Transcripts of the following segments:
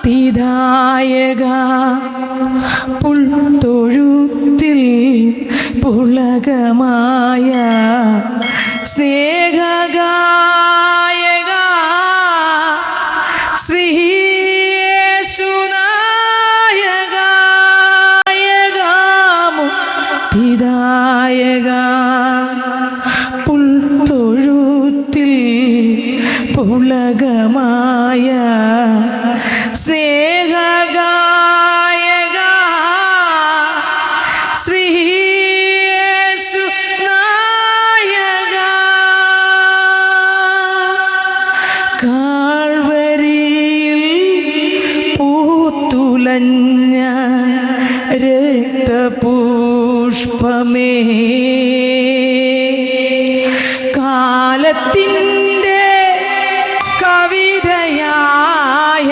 തിദായക പുൽത്തൊഴുത്തിൽ പുളകമായ സ്നേഹഗായക ശ്രീയേശുനായക മുക്തിദായക പുൽത്തൊഴുത്തിൽ പുളകമായ സ്നേഹഗായക ശ്രീയേശുനായക കാൽവരിയിൽ പൂത്തുലഞ്ഞ രക്തപുഷ്പമേ കാലത്തിൻ്റെ കവിതയായ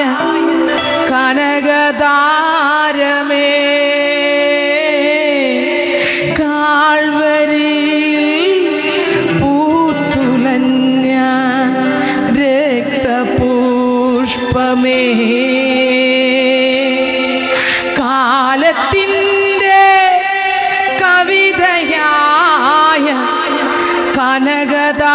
കനകതാരമേ കാൽവരിയിൽ പൂത്തുലഞ്ഞ രക്തപുഷ്പമേ കാലത്തിൻ്റെ കവിതയായ കനകതാരമേ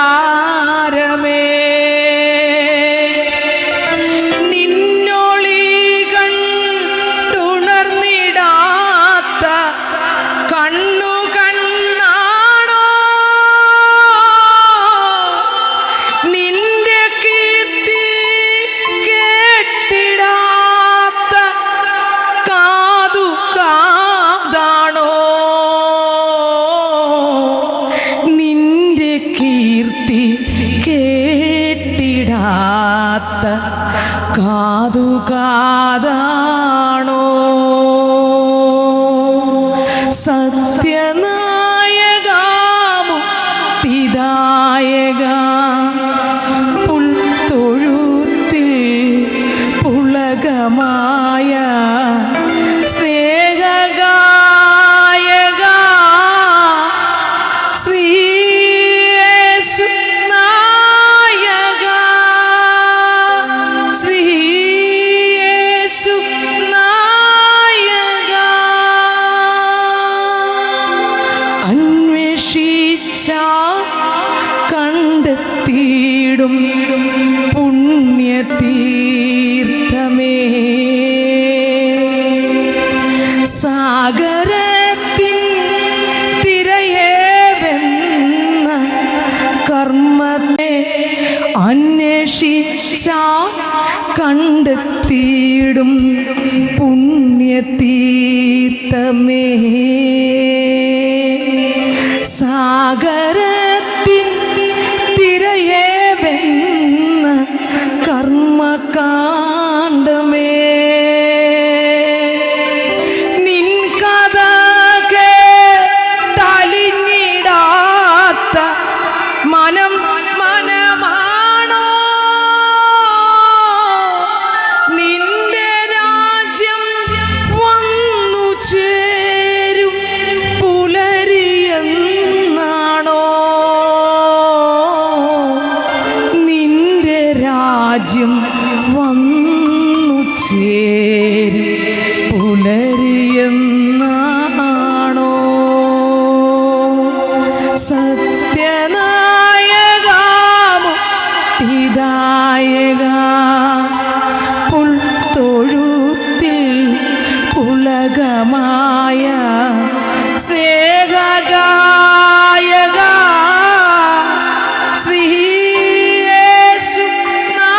കാതു കാതാണോ സത്യനായക മുക്തിദായക പുൽത്തൊഴുത്തിൽ പുളകമായ സ്നേഹഗായക ശ്രീയേശുനായക അന്വേഷിച്ചാൽ കണ്ടെത്തിയിടും പുണ്യതീർത്ഥമേ സാഗരത്തിൻ തിരയെ വെന്ന കർമ്മത്തെ അന്വേഷിച്ചാൽ കണ്ടെത്തിയിടും പുണ്യതീർത്ഥമേ സാഗരത്തിൻ തിരയെ വെന്ന കർമ്മകാണ്ഡമേ നിൻ കഥ കേട്ടലിഞ്ഞിടാത്ത മനം മനമാണോ നിന്റെ രാജ്യം വന്നു ചേരും പുലരിയെന്നാണോ നിന്റെ രാജ്യം വന്നു ചേരും പുലരിയെന്നാണോ സത്യനായക മുക്തിദായക പുൽത്തൊഴുത്തിൽ പുളകമായ സ്നേഹഗായക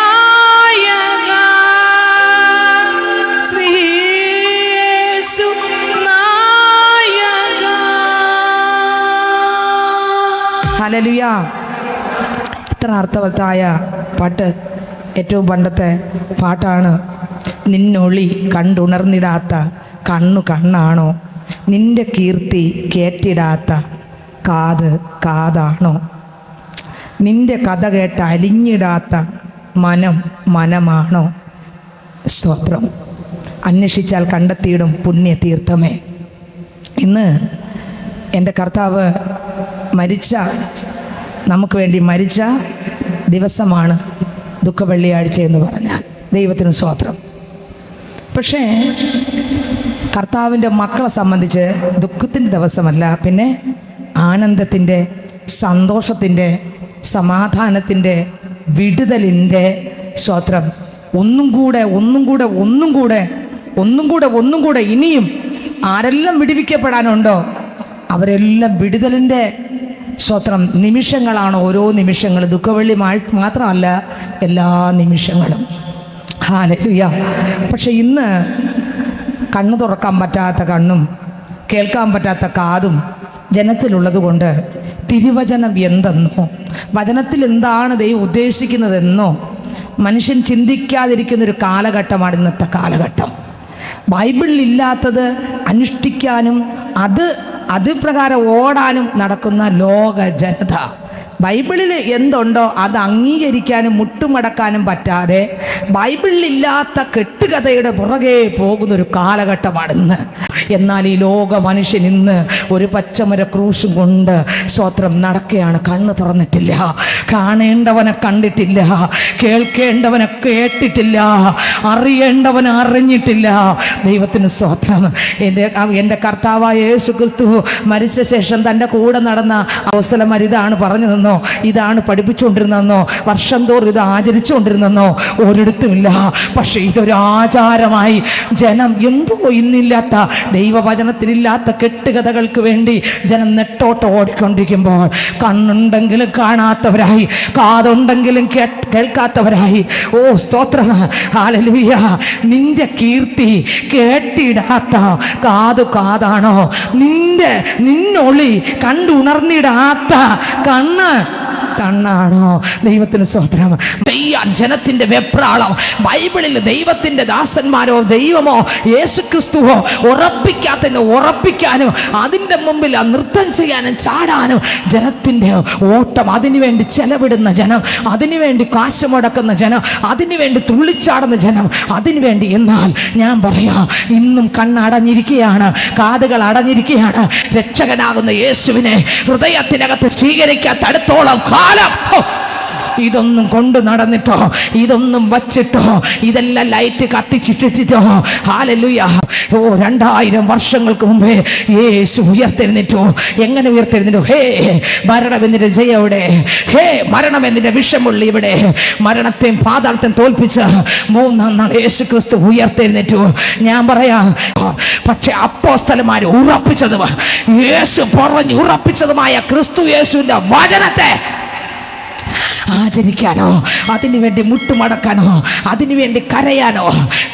ശ്രീയേശുനായക ശ്രീയേശുനായക. ഹല്ലേലൂയ. ഇത്ര അർത്ഥവത്തായ പാട്ട് ഏറ്റവും പണ്ടത്തെ പാട്ടാണ്. നിന്നൊളി കണ്ടുണർന്നിടാത്ത കണ്ണു കണ്ണാണോ നിന്റെ കീർത്തി കേട്ടിടാത്ത കാത് കാതാണോ നിന്റെ കഥ കേട്ട് അലിഞ്ഞിടാത്ത മനം മനമാണോ സ്തോത്രം. അന്വേഷിച്ചാൽ കണ്ടെത്തിയിടും പുണ്യതീർത്ഥമേ. ഇന്ന് എൻ്റെ കർത്താവ് മരിച്ച നമുക്ക് വേണ്ടി മരിച്ച ദിവസമാണ് ദുഃഖവെള്ളിയാഴ്ച എന്ന് പറഞ്ഞാൽ. ദൈവത്തിന് സ്തോത്രം. പക്ഷേ കർത്താവിൻ്റെ മക്കളെ സംബന്ധിച്ച് ദുഃഖത്തിൻ്റെ ദിവസമല്ല, പിന്നെ ആനന്ദത്തിൻ്റെ, സന്തോഷത്തിൻ്റെ, സമാധാനത്തിൻ്റെ, വിടുതലിൻ്റെ സ്തോത്രം. ഒന്നും കൂടെ ഇനിയും ആരെല്ലാം വിടുവിക്കപ്പെടാനുണ്ടോ അവരെല്ലാം വിടുതലിൻ്റെ സ്തോത്രം നിമിഷങ്ങളാണ്. ഓരോ നിമിഷങ്ങൾ ദുഃഖവെള്ളി മാത്രമല്ല, എല്ലാ നിമിഷങ്ങളും. ഹല്ലേലൂയ. പക്ഷെ ഇന്ന് കണ്ണു തുറക്കാൻ പറ്റാത്ത കണ്ണും കേൾക്കാൻ പറ്റാത്ത കാതും ജനത്തിലുള്ളത് കൊണ്ട് തിരുവചനം എന്തെന്നോ വചനത്തിൽ എന്താണ് ദൈവം ഉദ്ദേശിക്കുന്നതെന്നോ മനുഷ്യൻ ചിന്തിക്കാതിരിക്കുന്നൊരു കാലഘട്ടമാണ് ഇന്നത്തെ കാലഘട്ടം. ബൈബിളിലില്ലാത്തത് അനുഷ്ഠിക്കാനും അത് പ്രകാരം ഓടാനും നടക്കുന്ന ലോക ജനത. ബൈബിളിൽ എന്തുണ്ടോ അത് അംഗീകരിക്കാനും മുട്ടുമടക്കാനും പറ്റാതെ ബൈബിളിലില്ലാത്ത കെട്ടുകഥയുടെ പുറകെ പോകുന്നൊരു കാലഘട്ടമാണിന്ന്. എന്നാൽ ഈ ലോക മനുഷ്യൻ ഇന്ന് ഒരു പച്ചമര ക്രൂശും കൊണ്ട് സ്തോത്രം നടക്കുകയാണ്. കണ്ണ് തുറന്നിട്ടില്ല, കാണേണ്ടവനെ കണ്ടിട്ടില്ല, കേൾക്കേണ്ടവനെ കേട്ടിട്ടില്ല, അറിയേണ്ടവനെ അറിഞ്ഞിട്ടില്ല. ദൈവത്തിന് സ്തോത്രം. എൻ്റെ കർത്താവായ യേശു ക്രിസ്തു മരിച്ച ശേഷം തൻ്റെ കൂടെ നടന്ന അപ്പോസ്തലന്മാർ ഇതാണ് പറഞ്ഞു തന്നോ, ഇതാണ് പഠിപ്പിച്ചുകൊണ്ടിരുന്നെന്നോ, വർഷം തോറും ഇത് ആചരിച്ചുകൊണ്ടിരുന്നെന്നോ ഒരിടത്തുമില്ല. പക്ഷെ ഇതൊരു ആചാരമായി ജനം എന്തോ ഇന്നില്ലാത്ത ദൈവവചനത്തിലില്ലാത്ത കെട്ടുകഥകൾക്ക് വേണ്ടി ജനം നെട്ടോട്ട് ഓടിക്കൊണ്ടിരിക്കുമ്പോൾ കണ്ണുണ്ടെങ്കിലും കാണാത്തവരായി, കാതുണ്ടെങ്കിലും കേൾക്കാത്തവരായി. ഓ സ്തോത്രം, ഹല്ലേലൂയ. നിന്റെ കീർത്തി കേട്ടിടാത്ത കാതാണോ? നിന്നൊളി കണ്ടുണർന്നിടാത്ത കണ്ണാണോ? ദൈവത്തിന് സ്തോത്രം. ജനത്തിന്റെ വെപ്രാളം ബൈബിളിൽ ദൈവത്തിന്റെ ദാസന്മാരോ ദൈവമോ യേശുക്രിസ്തുവോ ഉറപ്പിക്കാനും അതിൻ്റെ മുമ്പിൽ നൃത്തം ചെയ്യാനും ചാടാനും ജനത്തിന്റെ ഓട്ടം. അതിനുവേണ്ടി ചെലവിടുന്ന ജനം, അതിനുവേണ്ടി കാശ് മുടക്കുന്ന ജനം, അതിനുവേണ്ടി തുള്ളിച്ചാടുന്ന ജനം, അതിനുവേണ്ടി. എന്നാൽ ഞാൻ പറയാം, ഇന്നും കണ്ണടഞ്ഞിരിക്കുകയാണ്, കാതുകൾ അടഞ്ഞിരിക്കുകയാണ്. രക്ഷകനാകുന്ന യേശുവിനെ ഹൃദയത്തിനകത്ത് സ്വീകരിക്കാത്തടുത്തോളം കാലം ഇതൊന്നും കൊണ്ട് നടന്നിട്ടോ, ഇതൊന്നും വച്ചിട്ടോ, ഇതെല്ലാം ലൈറ്റ് കത്തിച്ചിട്ടിട്ടോ, ഹല്ലേലൂയ. 2000 വർഷങ്ങൾക്ക് മുമ്പേ യേശു ഉയർത്തെഴുന്നേറ്റു. എങ്ങനെ ഉയർത്തെഴുന്നേറ്റു? ഹേ മരണമെന്നിന്റെ ജയവിടെ, ഹേ മരണമെന്നിന്റെ വിഷമുള്ളി ഇവിടെ. മരണത്തെയും പാതാളത്തെയും തോൽപ്പിച്ച് 3-ാം നാൾ യേശു ക്രിസ്തു ഉയർത്തെഴുന്നേറ്റു. ഞാൻ പറയാം, പക്ഷെ അപ്പോസ്തലന്മാർ ഉറപ്പിച്ചതും യേശു പറഞ്ഞു ഉറപ്പിച്ചതുമായ ക്രിസ്തു യേശുവിന്റെ വചനത്തെ ആചരിക്കാനോ അതിനുവേണ്ടി മുട്ടുമടക്കാനോ അതിനുവേണ്ടി കരയാനോ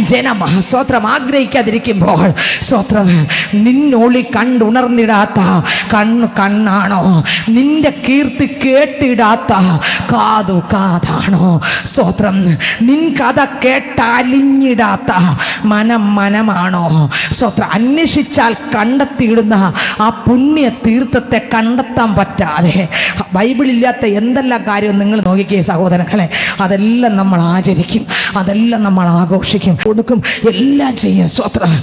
ജനം സ്തോത്രം ആഗ്രഹിക്കാതിരിക്കുമ്പോൾ സ്തോത്രം നിന്നൊളി കണ്ടുണർന്നിടാത്ത കണ്ണാണോ? നിന്റെ കീർത്തി കേട്ടിടാത്ത കാതാണോ? സ്തോത്രം നിൻ കഥ കേട്ടലിഞ്ഞിടാത്ത മനമാണോ? സ്തോത്രം അന്വേഷിച്ചാൽ കണ്ടെത്തിയിടുന്ന ആ പുണ്യ തീർത്ഥത്തെ കണ്ടെത്താൻ പറ്റാതെ ബൈബിളില്ലാത്ത എന്തെല്ലാം കാര്യം നിങ്ങൾ നോക്കിക്കേ സഹോദരങ്ങളെ. അതെല്ലാം നമ്മൾ ആചരിക്കും, അതെല്ലാം നമ്മൾ ആഘോഷിക്കും, കൊടുക്കും, എല്ലാം ചെയ്യും. സ്തോത്രം.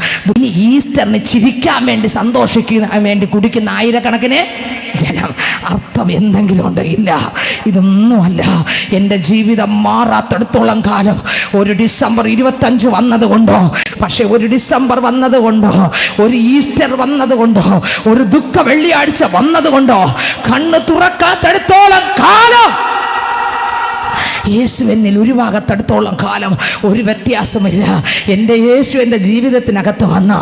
ഈസ്റ്ററിന് ചിരിക്കാൻ വേണ്ടി സന്തോഷിക്കാൻ വേണ്ടി കുടിക്കുന്ന ആയിരക്കണക്കിന് ജനം. അർത്ഥം എന്തെങ്കിലും ഉണ്ടോ? ഇല്ല. ഇതൊന്നുമല്ല. എൻ്റെ ജീവിതം മാറാത്തടത്തോളം കാലം ഒരു ഡിസംബർ 25 വന്നതുകൊണ്ടോ, പക്ഷെ ഒരു ഡിസംബർ വന്നതുകൊണ്ടോ, ഒരു ഈസ്റ്റർ വന്നതുകൊണ്ടോ, ഒരു ദുഃഖ വെള്ളിയാഴ്ച വന്നതുകൊണ്ടോ കണ്ണ് തുറക്കാത്തടത്തോളം കാലം യേശു എന്നിൽ ഉരുവാകത്തടുത്തോളം കാലം ഒരു വ്യത്യാസമില്ല. എൻ്റെ യേശു എൻ്റെ ജീവിതത്തിനകത്ത് വന്ന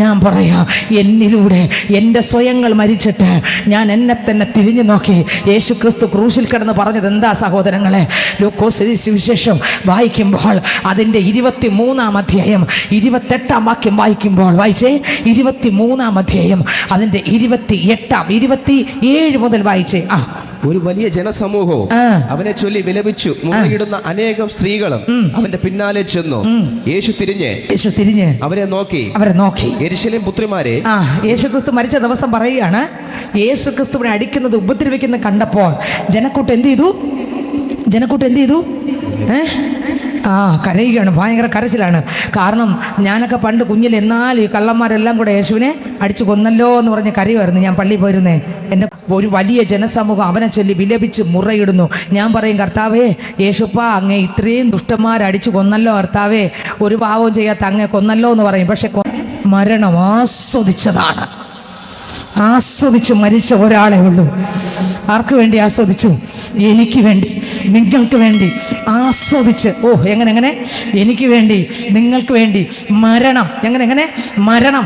ഞാൻ പറയാം, എന്നിലൂടെ എൻ്റെ സ്വയങ്ങൾ മരിച്ചിട്ട് ഞാൻ എന്നെ തന്നെ തിരിഞ്ഞു നോക്കി യേശു ക്രിസ്തു ക്രൂശിൽ കിടന്ന് പറഞ്ഞത് എന്താ സഹോദരങ്ങളെ? ലൂക്കോസ് സുവിശേഷം വായിക്കുമ്പോൾ അതിൻ്റെ 23-ാം അധ്യായം 28-ാം വാക്യം വായിക്കുമ്പോൾ വായിച്ചേ. 23-ാം അധ്യായം അതിൻ്റെ 27 മുതൽ വായിച്ചേ. ഒരു വലിയ ജനസമൂഹവും അവനെ ചൊല്ലി വിലപിച്ചു. മുറയിടുന്ന അനേകം സ്ത്രീകളും അവന്റെ പിന്നാലെ ചെന്നു. യേശു തിരിഞ്ഞ് അവരെ നോക്കി യെരൂശലേം പുത്രിമാരെ. യേശുക്രിസ്തു മരിച്ച ദിവസം പറയുകയാണ്, യേശുക്രിസ്തുവിനെ അടിക്കുന്നത് ഉപദ്രവിക്കുന്നത് കണ്ടപ്പോൾ ജനക്കൂട്ടം എന്ത് ചെയ്തു? കരയുകയാണ്, ഭയങ്കര കരച്ചിലാണ്. കാരണം ഞാനൊക്കെ പണ്ട് കുഞ്ഞിൽ എന്നാൽ ഈ കള്ളന്മാരെല്ലാം കൂടെ യേശുവിനെ അടിച്ചു കൊന്നല്ലോ എന്ന് പറഞ്ഞ് കരയുമായിരുന്നു. ഞാൻ പള്ളിയിൽ പോയിരുന്നേ. എൻ്റെ ഒരു വലിയ ജനസമൂഹം അവനെ ചൊല്ലി വിലപിച്ച് മുറയിടുന്നു. ഞാൻ പറയും, കർത്താവേ യേശുപ്പ, അങ്ങേ ഇത്രയും ദുഷ്ടന്മാരടിച്ചു കൊന്നല്ലോ കർത്താവേ, ഒരു പാവവും ചെയ്യാത്ത അങ്ങേ കൊന്നല്ലോ എന്ന് പറയും. പക്ഷെ മരണം ആസ്വദിച്ചതാണ്. ആസ്വദിച്ച് മരിച്ച ഒരാളെ ഉള്ളൂ. ആർക്ക് വേണ്ടി ആസ്വദിച്ചു? എനിക്ക് വേണ്ടി, നിങ്ങൾക്ക് വേണ്ടി ആസ്വദിച്ച്. എങ്ങനെ എനിക്ക് വേണ്ടി, നിങ്ങൾക്ക് വേണ്ടി മരണം, എങ്ങനെ മരണം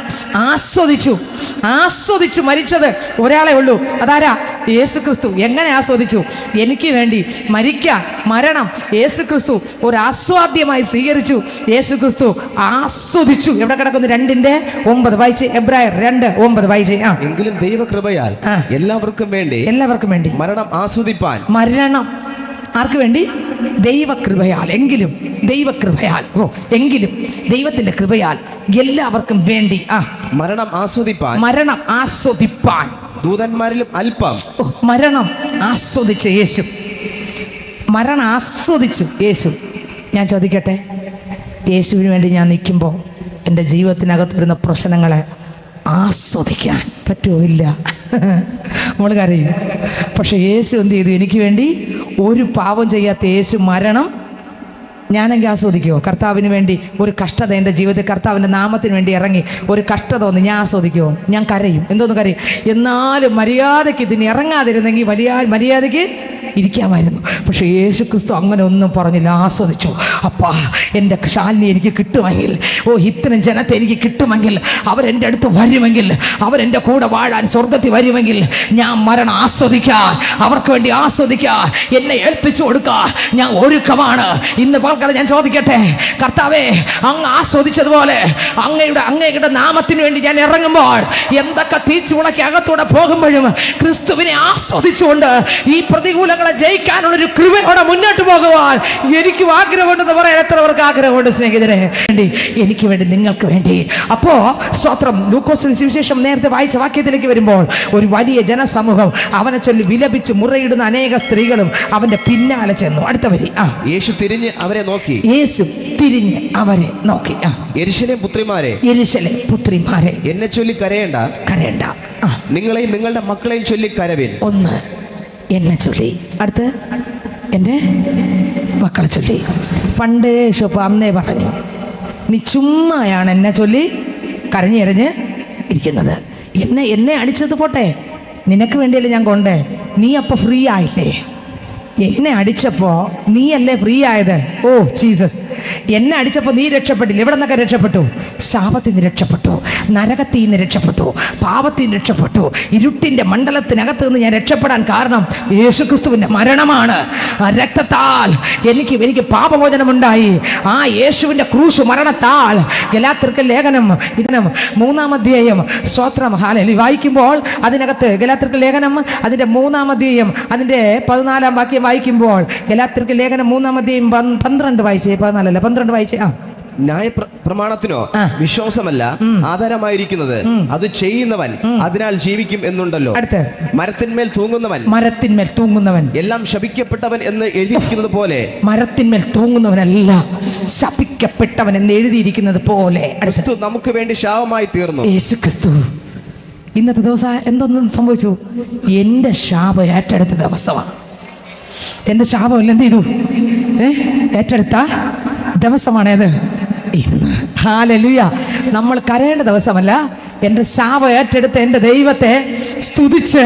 ആസ്വദിച്ചു മരിച്ചത് ഒരാളെ ഉള്ളൂ. അതാരാ? യേശു ക്രിസ്തു. എങ്ങനെ ആസ്വദിച്ചു? എനിക്ക് വേണ്ടി മരിക്കാൻ, മരണം യേശു ക്രിസ്തു ഒരു ആസ്വാദ്യമായി സ്വീകരിച്ചു. യേശു ക്രിസ്തു ആസ്വദിച്ചു. എവിടെ കിടക്കുന്നു? 2:9 വായിച്ച്. എബ്രായർ 2:9 വായിച്ച്. എങ്കിലും ദൈവകൃപയാൽ എല്ലാവർക്കും വേണ്ടി മരണം ആസ്വദിപ്പാൻ. മരണം ആർക്ക് വേണ്ടി? ദൈവകൃപയാൽ. എങ്കിലും ദൈവകൃപയാൽ, എങ്കിലും ദൈവത്തിന്റെ കൃപയാൽ എല്ലാവർക്കും വേണ്ടി മരണം ആസ്വദിപ്പാൻ ദൂതന്മാരിലും അല്പം മരണം ആസ്വദിച്ച യേശു. മരണം ആസ്വദിച്ചു യേശു. ഞാൻ ചോദിക്കട്ടെ, യേശുവിന് വേണ്ടി ഞാൻ നിൽക്കുമ്പോൾ എൻ്റെ ജീവിതത്തിനകത്ത് വരുന്ന പ്രശ്നങ്ങളെ ആസ്വദിക്കാൻ പറ്റുമോ? ഇല്ല. നമ്മൾ കരയും. പക്ഷെ യേശു എന്ത് ചെയ്തു? എനിക്ക് വേണ്ടി ഒരു പാപം ചെയ്യാത്ത യേശു മരണം ഞാനെങ്കിൽ ആസ്വദിക്കുമോ? കർത്താവിന് വേണ്ടി ഒരു കഷ്ടത എൻ്റെ ജീവിതത്തിൽ, കർത്താവിൻ്റെ നാമത്തിന് വേണ്ടി ഇറങ്ങി ഒരു കഷ്ടത ഒന്ന് ഞാൻ ആസ്വദിക്കുമോ? ഞാൻ കരയും. എന്തോന്ന് കരയും? എന്നാലും മര്യാദയ്ക്ക് ഇതിന് ഇറങ്ങാതിരുന്നെങ്കിൽ മര്യാദയ്ക്ക് ഇരിക്കാമായിരുന്നു. പക്ഷേ യേശു ക്രിസ്തു അങ്ങനെ ഒന്നും പറഞ്ഞില്ല, ആസ്വദിച്ചു. അപ്പാ, എൻ്റെ ശാലിനി എനിക്ക് കിട്ടുമെങ്കിൽ, ഇത്രയും ജനത്തെ എനിക്ക് കിട്ടുമെങ്കിൽ, അവരെൻ്റെ അടുത്ത് വരുമെങ്കിൽ, അവരെൻ്റെ കൂടെ വാഴാൻ സ്വർഗത്തിൽ വരുമെങ്കിൽ, ഞാൻ മരണം ആസ്വദിക്കാൻ, അവർക്ക് വേണ്ടി ആസ്വദിക്കാൻ, എന്നെ ഏൽപ്പിച്ചു കൊടുക്കാൻ ഞാൻ ഒരുക്കമാണ്. ഇന്ന് പൽക്കാലം ഞാൻ ചോദിക്കട്ടെ, കർത്താവേ, അങ്ങ് ആസ്വദിച്ചതുപോലെ അങ്ങയുടെ നാമത്തിന് വേണ്ടി ഞാൻ ഇറങ്ങുമ്പോൾ, എന്തൊക്കെ തീച്ചുളക്കി അകത്തൂടെ പോകുമ്പോഴും ക്രിസ്തുവിനെ ആസ്വദിച്ചുകൊണ്ട് ഈ പ്രതികൂലങ്ങളെ ജയിക്കാനുള്ളൊരു കൃപയോടെ മുന്നോട്ട് പോകുവാൻ എനിക്കും ആഗ്രഹമുണ്ടെന്ന് പറയാൻ എത്രവർക്ക് ആഗ്രഹമുണ്ട് സ്നേഹിതരെ? എനിക്ക് വേണ്ടി, നിങ്ങൾക്ക് വേണ്ടി. അപ്പോ സ്തോത്രം. ലൂക്കോസിന്റെ സുവിശേഷം നേരത്തെ വായിച്ച വാക്യത്തിലേക്ക് വരുമ്പോൾ, ഒരു വലിയ ജനസമൂഹം അവനെ ചൊല്ലി വിലപിച്ച് മുറയിടുന്ന അനേക സ്ത്രീകളും അവന്റെ പിന്നാലെ ചെന്നു. അടുത്ത വരി. യേശു തിരിഞ്ഞ് അവരെ നോക്കി. യെരൂശലേം പുത്രിമാരെ, എന്നെ ചൊല്ലി കരയണ്ട, നിങ്ങളെയും നിങ്ങളുടെ മക്കളെയും ചൊല്ലി കരവിൻ. ഒന്ന് എന്നെ ചൊല്ലി, അടുത്ത് എൻ്റെ മക്കളെ ചൊല്ലി. പണ്ട് യേശുപ്പ അന്നേ പറഞ്ഞു, നീ ചുമ്മായാണ് എന്നെ ചൊല്ലി കരഞ്ഞിരഞ്ഞ് ഇരിക്കുന്നത്. എന്നെ അടിച്ചത് പോട്ടെ, നിനക്ക് വേണ്ടിയല്ലേ ഞാൻ കൊണ്ടേ. നീ അപ്പോൾ ഫ്രീ ആയില്ലേ? എന്നെ അടിച്ചപ്പോൾ നീയല്ലേ ഫ്രീ ആയത്? ജീസസ്, എന്നെ അടിച്ചപ്പോൾ നീ രക്ഷപ്പെട്ടില്ല. എവിടെ നിന്നൊക്കെ രക്ഷപ്പെട്ടു? ശാപത്തിൽ നിന്ന് രക്ഷപ്പെട്ടു, നരകത്തിൽ നിന്ന് രക്ഷപ്പെട്ടു, പാപത്തിൽ നിന്ന് രക്ഷപ്പെട്ടു. ഇരുട്ടിൻ്റെ മണ്ഡലത്തിനകത്ത് നിന്ന് ഞാൻ രക്ഷപ്പെടാൻ കാരണം യേശുക്രിസ്തുവിൻ്റെ മരണമാണ്. ആ രക്തത്താൽ എനിക്ക് പാപമോചനമുണ്ടായി. ആ യേശുവിൻ്റെ ക്രൂശ് മരണത്താൽ. ഗലാത്യർക്ക് ലേഖനം 3-ാം അധ്യായം, സ്തോത്രം, ഹല്ലേലൂയ, വായിക്കുമ്പോൾ അതിനകത്ത് ഗലാത്യർക്ക് ലേഖനം അതിൻ്റെ 3-ാം അധ്യായം അതിൻ്റെ 14-ാം വാക്യം വായിക്കുമ്പോൾ, ഗലാത്യർക്ക് ലേഖനം 3-ാം അധ്യായം 12 വായിച്ചേ, 12 വായിച്ചേ. ന്യായ പ്രമാണത്തിനോ വിശ്വാസമല്ല ആധാരമായിരിക്കുന്നത്, അത് ചെയ്യുന്നവൻ അതിനാൽ ജീവിക്കും എന്നുണ്ടല്ലോ. അടുത്ത്, മരത്തിന്മേൽ തൂങ്ങുന്നവൻ എല്ലാം ശപിക്കപ്പെട്ടവൻ എന്ന് എഴുതിയിരിക്കുന്നത് പോലെ. മരത്തിന്മേൽ തൂങ്ങുന്നവനല്ല, ശപിക്കപ്പെട്ടവൻ എന്ന് എഴുതിയിരിക്കുന്നത് പോലെ ക്രിസ്തു നമുക്ക് വേണ്ടി ശാപമായി തീർന്നു. യേശു ക്രിസ്തു ഇന്നത്തെ ദിവസം എന്തൊന്നും സംഭവിച്ചു? എൻ്റെ ശാപം ഏറ്റെടുത്ത ദിവസമാണ്. എൻ്റെ ശാപം എന്ത് ചെയ്തു? ഏറ്റെടുത്ത ദിവസമാണേത് ഇന്ന്. ഹല്ലേലൂയ. നമ്മൾ കരയേണ്ട ദിവസമല്ല, എൻ്റെ ശാപം ഏറ്റെടുത്ത് എൻ്റെ ദൈവത്തെ സ്തുതിച്ച്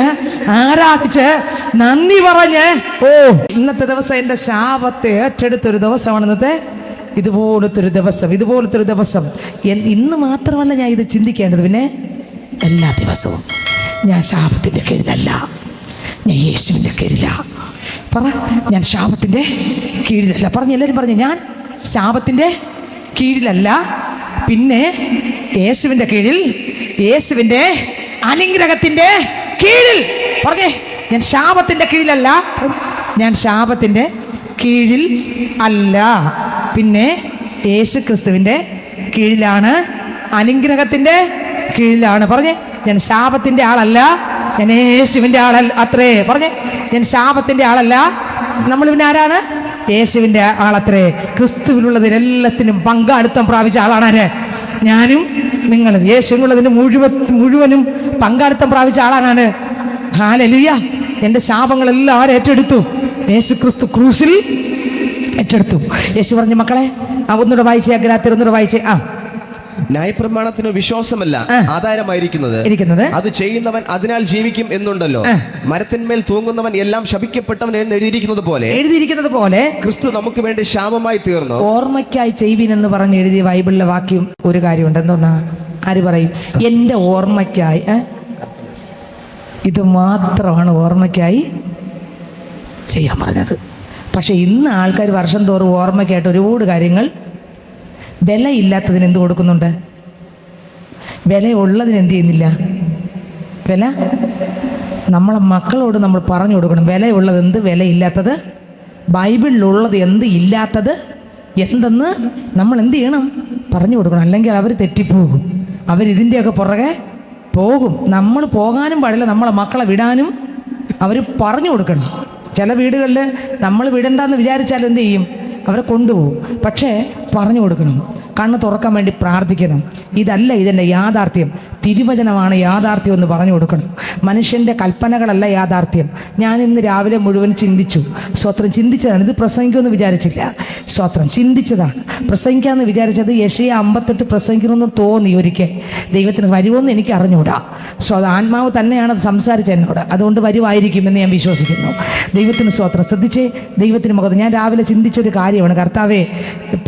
ആരാധിച്ച് നന്ദി പറഞ്ഞ് ഇന്നത്തെ ദിവസം എൻ്റെ ശാപത്തെ ഏറ്റെടുത്തൊരു ദിവസമാണ് ഇന്നത്തെ. ഇതുപോലത്തെ ഒരു ദിവസം ഇന്ന് മാത്രമല്ല ഞാൻ ഇത് ചിന്തിക്കേണ്ടത്, പിന്നെ എല്ലാ ദിവസവും. ഞാൻ ശാപത്തിൻ്റെ കീഴിലല്ല, ഞാൻ യേശുവിൻ്റെ കീഴിലാണ്. പറ, ഞാൻ ശാപത്തിൻ്റെ കീഴിലല്ല. എല്ലാവരും പറഞ്ഞു, ഞാൻ ശാപത്തിൻ്റെ കീഴിലല്ല, പിന്നെ യേശുവിൻ്റെ കീഴിൽ, യേശുവിൻ്റെ അനുഗ്രഹത്തിൻ്റെ കീഴിൽ. പറഞ്ഞേ, ഞാൻ ശാപത്തിൻ്റെ കീഴിലല്ല, ഞാൻ ശാപത്തിൻ്റെ കീഴിൽ അല്ല, പിന്നെ യേശു ക്രിസ്തുവിൻ്റെ കീഴിലാണ്, അനുഗ്രഹത്തിൻ്റെ കീഴിലാണ്. പറഞ്ഞേ, ഞാൻ ശാപത്തിൻ്റെ ആളല്ല, ഞാൻ യേശുവിൻ്റെ ആളല്ല. അത്രേ. പറഞ്ഞേ, ഞാൻ ശാപത്തിൻ്റെ ആളല്ല. നമ്മൾ പിന്നെ ആരാണ്? യേശുവിൻ്റെ ആളത്രേ. ക്രിസ്തുവിലുള്ളതിനെല്ലാത്തിനും പങ്കാളിത്തം പ്രാപിച്ച ആളാണ് ആര്? ഞാനും നിങ്ങളും. യേശുവിനുള്ളതിന് മുഴുവനും പങ്കാളിത്തം പ്രാപിച്ച ആളാണ്. ഹല്ലേലൂയ. എൻ്റെ ശാപങ്ങളെല്ലാം ആര് ഏറ്റെടുത്തു? യേശു ക്രിസ്തു ക്രൂശിൽ ഏറ്റെടുത്തു. യേശു പറഞ്ഞു, മക്കളെ ഒന്നുകൂടെ വായിച്ചേ, ഗലാത്യർ ഒന്നുകൂടെ വായിച്ചേ. ന്യായപ്രമാണത്തിന് വിശ്വാസമല്ല ആധാരമായിരിക്കുന്നത്, അത് ചെയ്യുന്നവൻ അതിനാൽ ജീവിക്കും എന്നുണ്ടല്ലോ. മരത്തിന്മേൽ തൂങ്ങുന്നവൻ എല്ലാം ശപിക്കപ്പെട്ടവൻ എന്ന് എഴുതിയിരിക്കുന്നത് പോലെ ക്രിസ്തു നമുക്ക് വേണ്ടി ശാപമായി തീർന്നു. ഓർമ്മയ്ക്കായി ചെയ്വീൻ എന്ന് പറഞ്ഞ് എഴുതിയ ബൈബിളിലെ വാക്യം ഒരു കാര്യമുണ്ട്. എന്തോന്നാ? ആര് പറയും? എൻ്റെ ഓർമ്മയ്ക്കായി. ഇത് മാത്രമാണ് ഓർമ്മയ്ക്കായി ചെയ്യാൻ പറഞ്ഞത്. പക്ഷെ ഇന്ന് ആൾക്കാർ വർഷം തോറും ഓർമ്മയ്ക്കായിട്ട് ഒരുപാട് കാര്യങ്ങൾ, വിലയില്ലാത്തതിന് എന്ത് കൊടുക്കുന്നുണ്ട്? വില ഉള്ളതിന് എന്ത് ചെയ്യുന്നില്ല? വില നമ്മളെ മക്കളോട് നമ്മൾ പറഞ്ഞു കൊടുക്കണം. വിലയുള്ളത് എന്ത്, വിലയില്ലാത്തത്, ബൈബിളിലുള്ളത് എന്ത്, ഇല്ലാത്തത് എന്തെന്ന് നമ്മൾ എന്ത് ചെയ്യണം? പറഞ്ഞു കൊടുക്കണം. അല്ലെങ്കിൽ അവർ തെറ്റിപ്പോകും, അവരിതിൻ്റെയൊക്കെ പുറകെ പോകും. നമ്മൾ പോകാനും പാടില്ല, നമ്മളെ മക്കളെ വിടാനും അവർ പറഞ്ഞു കൊടുക്കണം. ചില വീടുകളിൽ നമ്മൾ വിടണ്ടെന്ന് വിചാരിച്ചാൽ എന്ത് ചെയ്യും? അവരെ കൊണ്ടുപോകും. പക്ഷേ പറഞ്ഞു കൊടുക്കണം, കണ്ണ് തുറക്കാൻ വേണ്ടി പ്രാർത്ഥിക്കണം. ഇതല്ല ഇതിൻ്റെ യാഥാർത്ഥ്യം, തിരുവചനമാണ് യാഥാർത്ഥ്യം എന്ന് പറഞ്ഞു കൊടുക്കണം. മനുഷ്യൻ്റെ കൽപ്പനകളല്ല യാഥാർത്ഥ്യം. ഞാൻ ഇന്ന് രാവിലെ മുഴുവൻ ചിന്തിച്ചു. സ്വത്രം ചിന്തിച്ചതാണ്. ഇത് പ്രസംഗിക്കുമെന്ന് വിചാരിച്ചില്ല. സ്വത്രം ചിന്തിച്ചതാണ്. പ്രസംഗിക്കാമെന്ന് വിചാരിച്ചത് യെശയ്യാ 58 പ്രസംഗിക്കണമെന്ന് തോന്നി. ഒരിക്കൽ ദൈവത്തിന് വരുമെന്ന് എനിക്ക് അറിഞ്ഞുകൂടാ. ആത്മാവ് തന്നെയാണ് അത് സംസാരിച്ച എന്നോട്. അതുകൊണ്ട് വരുമായിരിക്കുമെന്ന് ഞാൻ വിശ്വസിക്കുന്നു. ദൈവത്തിന് സ്വത്രം. ശ്രദ്ധിച്ചേ, ദൈവത്തിന് മുഖത്ത് ഞാൻ രാവിലെ ചിന്തിച്ചൊരു കാര്യമാണ്. കർത്താവേ,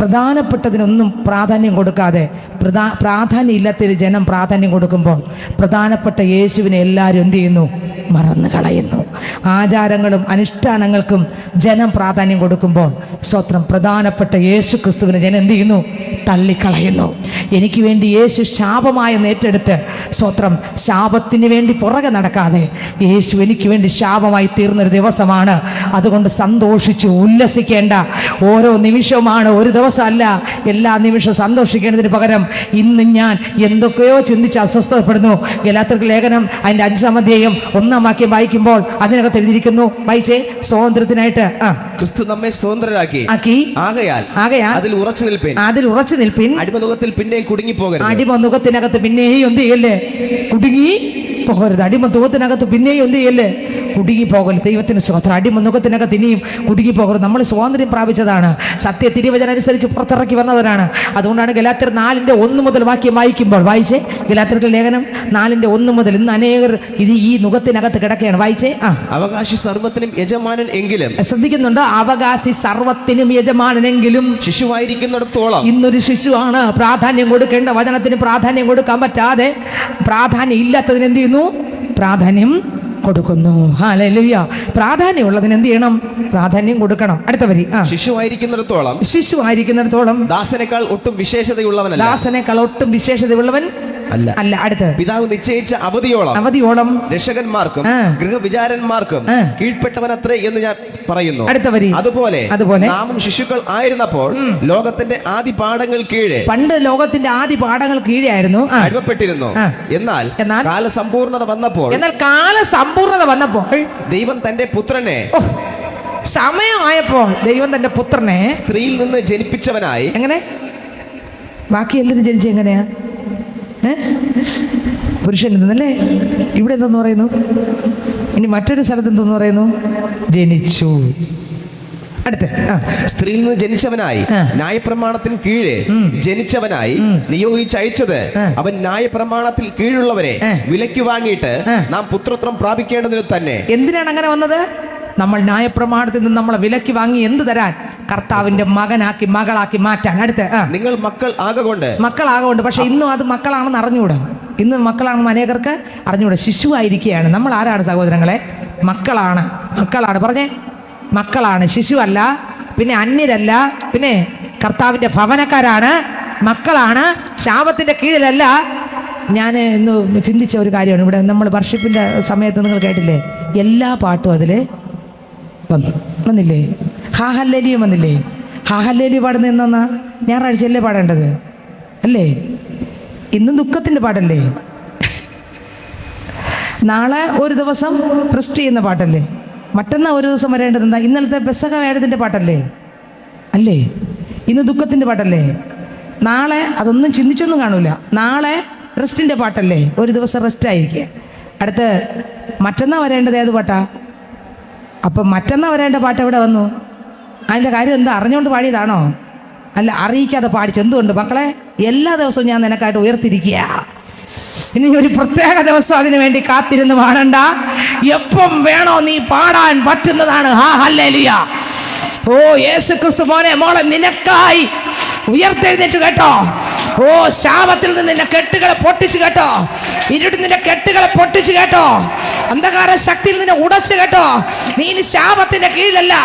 പ്രധാനപ്പെട്ടതിനൊന്നും പ്രാധാന്യം കൊടുക്കാതെ പ്രാധാന്യം ഇല്ലാത്തൊരു ജനം പ്രാധാന്യം കൊടുക്കുമ്പോൾ പ്രധാനപ്പെട്ട യേശുവിനെ എല്ലാവരും എന്ത് ചെയ്യുന്നു? മറന്നു കളയുന്നു. ആചാരങ്ങളും അനുഷ്ഠാനങ്ങൾക്കും ജനം പ്രാധാന്യം കൊടുക്കുമ്പോൾ സ്വത്രം പ്രധാനപ്പെട്ട യേശു ക്രിസ്തുവിനെ ജനം എന്ത് ചെയ്യുന്നു? തള്ളിക്കളയുന്നു. എനിക്ക് വേണ്ടി യേശു ശാപമായി ഏറ്റെടുത്ത് സ്വത്രം ശാപത്തിന് വേണ്ടി പുറകെ നടക്കാതെ യേശു എനിക്ക് വേണ്ടി ശാപമായി തീർന്നൊരു ദിവസമാണ്. അതുകൊണ്ട് സന്തോഷിച്ചു ഉല്ലസിക്കേണ്ട ഓരോ നിമിഷവുമാണ്, ഒരു ദിവസമല്ല. എല്ലാ നിമിഷവും സന്തോഷിക്കേണ്ടതിന് പകരം ഇന്ന് ഞാൻ എന്തൊക്കെയോ ചിന്തിച്ച് അസ്വസ്ഥപ്പെടുന്നു. ഗലാത്യർക്ക് ലേഖനം അതിൻ്റെ 5-ാം അധ്യായം 1-ാം വാക്യം വായിക്കുമ്പോൾ അതിനകത്ത് എഴുതിയിരിക്കുന്നു. വായിച്ചേ. സ്വാതന്ത്ര്യത്തിനായിട്ട് ക്രിസ്തു നമ്മെ സ്വതന്ത്രരാക്കി. ആകയാൽ അതിൽ ഉറച്ചു നിൽപ്പിൻ. അടിമനുഖത്തിൽ പിന്നെയും കുടുങ്ങിപ്പോകരുത്. അടിമനുഖത്തിനകത്ത് പിന്നെയും എന്ത് ചെയ്യല്ലേ? കുടുങ്ങി പോകരുത്. അടിമനുഖത്തിനകത്ത് പിന്നെയും എന്ത് ചെയ്യല്ലേ? കുടുങ്ങിപ്പോകരുത്. ദൈവത്തിന് സ്വതന്ത്രം. അടിമനുഖത്തിനകത്ത് ഇനിയും കുടുങ്ങിപ്പോകരുത്. നമ്മൾ സ്വാതന്ത്ര്യം പ്രാപിച്ചതാണ്. സത്യ തിരുവചനം അനുസരിച്ച് പുറത്തിറക്കി വന്നവരാണ്. അതുകൊണ്ടാണ് ഗലാത്യർ 4:1 മുതൽ വാക്യം വായിക്കുമ്പോൾ, വായിച്ചേ. ഗലാത്യർക്ക് ലേഖനം 4:1 മുതൽ. ഇന്ന് അനേകർ ഇത് ഈ നുഖത്തിനകത്ത് കിടക്കുകയാണ്. വായിച്ചേ. അവകാശി സർവ്വത്തിനും യജമാനൻ എങ്കിലും. ശ്രദ്ധിക്കുന്നുണ്ട്? അവകാശി സർവ്വത്തിനും യജമാനെങ്കിലും ശിശുവായിരിക്കുന്നിടത്തോളം. ഇന്നൊരു ശിശുവാണ്. പ്രാധാന്യം കൊടുക്കേണ്ട വചനത്തിന് പ്രാധാന്യം കൊടുക്കാൻ പറ്റാതെ പ്രാധാന്യം ഇല്ലാത്തതിന് എന്ത് ചെയ്യുന്നു? പ്രാധാന്യം കൊടുക്കുന്നു. ഹല്ലേലൂയ. പ്രാധാന്യമുള്ളതിന് എന്ത് ചെയ്യണം? പ്രാധാന്യം കൊടുക്കണം. അടുത്ത വരി. ശിശുവായിരിക്കുന്നിടത്തോളം ദാസനേക്കാൾ ഒട്ടും വിശേഷതയുള്ളവൻ അല്ല. അടുത്ത്. പിതാവ് നിശ്ചയിച്ച അവധിയോളം രക്ഷകന്മാർക്കും ഗൃഹവിചാരന്മാർക്കും കീഴ്പ്പെട്ടവനത്രേ എന്ന് ഞാൻ പറയുന്നു. അടുത്ത വരി. അതുപോലെ നാമും ശിശുക്കൾ ആയിരുന്നപ്പോൾ ലോകത്തിന്റെ ആദ്യ പാഠങ്ങൾ കീഴെ. പണ്ട് ലോകത്തിന്റെ ആദ്യ പാഠങ്ങൾ കീഴെയായിരുന്നു, അടിമപ്പെട്ടിരുന്നു. എന്നാൽ കാലസമ്പൂർണത വന്നപ്പോൾ ദൈവം തന്റെ പുത്രനെ, സമയമായപ്പോൾ ദൈവം തന്റെ പുത്രനെ സ്ത്രീയിൽ നിന്ന് ജനിപ്പിച്ചവനായി. എങ്ങനെ? ബാക്കി എല്ലാവരും ജനിച്ച എങ്ങനെയാ? പുരുഷനിൽ നിന്നല്ലേ? ഇവിടെ എന്തെന്ന് പറയുന്നു? ഇനി മറ്റൊരു സ്ഥലത്ത് എന്തെന്ന് പറയുന്നു? ജനിച്ചു. അടുത്ത്. സ്ത്രീയിൽ നിന്ന് ജനിച്ചവനായി, ന്യായപ്രമാണത്തിന് കീഴെ ജനിച്ചവനായി നിയോഗിച്ചയച്ചത് അവൻ ന്യായപ്രമാണത്തിൽ കീഴുള്ളവരെ വിലയ്ക്ക് വാങ്ങിയിട്ട് നാം പുത്രത്വം പ്രാപിക്കേണ്ടതിന് തന്നെ. എന്തിനാണ് അങ്ങനെ വന്നത്? നമ്മൾ ന്യായപ്രമാണത്തിൽ നിന്ന് നമ്മളെ വിലയ്ക്ക് വാങ്ങി എന്ത് തരാൻ? കർത്താവിന്റെ മകനാക്കി, മകളാക്കി മാറ്റാൻ. അടുത്ത്. നിങ്ങൾ മക്കളാകൊണ്ട്. പക്ഷെ ഇന്നും അത് മക്കളാണെന്ന് അറിഞ്ഞുകൂടാ. ഇന്ന് മക്കളാണെന്ന് അനേകർക്ക് അറിഞ്ഞുകൂടാ. ശിശുവായിരിക്കുകയാണ്. നമ്മൾ ആരാണ് സഹോദരങ്ങളെ? മക്കളാണ്. പറഞ്ഞേ, മക്കളാണ്. ശിശുവല്ല, പിന്നെ അന്യരല്ല, പിന്നെ കർത്താവിന്റെ ഭവനക്കാരാണ്, മക്കളാണ്, ശാപത്തിന്റെ കീഴിലല്ല. ഞാൻ ഇന്ന് ചിന്തിച്ച ഒരു കാര്യമാണ്. ഇവിടെ നമ്മൾ വർഷിപ്പിന്റെ സമയത്ത് നിങ്ങൾ കേട്ടില്ലേ? എല്ലാ പാട്ടും അതിൽ വന്നില്ലേ? ഹാഹല്ലേലിയും വന്നില്ലേ? ഹാഹല്ലേലി പാടുന്ന എന്നാ? ഞായറാഴ്ചയല്ലേ പാടേണ്ടത് അല്ലേ? ഇന്ന് ദുഃഖത്തിൻ്റെ പാട്ടല്ലേ? നാളെ ഒരു ദിവസം റെസ്റ്റ് ചെയ്യുന്ന പാട്ടല്ലേ? മറ്റന്നാൾ ഒരു ദിവസം വരേണ്ടത് എന്താ? ഇന്നലത്തെ പെസഹ വേദത്തിൻ്റെ പാട്ടല്ലേ? അല്ലേ? ഇന്ന് ദുഃഖത്തിൻ്റെ പാട്ടല്ലേ? നാളെ അതൊന്നും ചിന്തിച്ചൊന്നും കാണൂല. നാളെ റെസ്റ്റിൻ്റെ പാട്ടല്ലേ? ഒരു ദിവസം റെസ്റ്റ് ആയിരിക്കുക. അടുത്ത് മറ്റന്നാൾ വരേണ്ടത് ഏത് പാട്ടാ? അപ്പം മറ്റന്നാൾ വരേണ്ട പാട്ട് എവിടെ വന്നു? അതിൻ്റെ കാര്യം എന്താ? അറിഞ്ഞുകൊണ്ട് പാടിയതാണോ? അല്ല, അറിയിക്കാതെ പാടിച്ചു. എന്തുകൊണ്ട് മക്കളെ? എല്ലാ ദിവസവും ഞാൻ നിനക്കായിട്ട് ഉയർത്തിരിക്കുക. ഇനി ഒരു പ്രത്യേക ദിവസം അതിനു വേണ്ടി കാത്തിരുന്ന് പാടണ്ട. എപ്പം വേണോ നീ പാടാൻ പറ്റുന്നതാണ്. ഹല്ലേലൂയ. ഓ യേശു ക്രിസ്തു മോനെ മോളെ നിനക്കായി ഉയർത്തെഴുന്നേറ്റ് കേട്ടോ. ഓ ശാപത്തിൽ നിന്ന് നിന്റെ കെട്ടുകളെ പൊട്ടിച്ചു കേട്ടോ. ഇരുട്ട് നിന്റെ കെട്ടുകളെ പൊട്ടിച്ചു കേട്ടോ. അന്ധകാര ശക്തിയിൽ നിന്നെ ഉടച്ചു കേട്ടോ. നീ ഇനി ശാപത്തിന്റെ കീഴിലല്ല,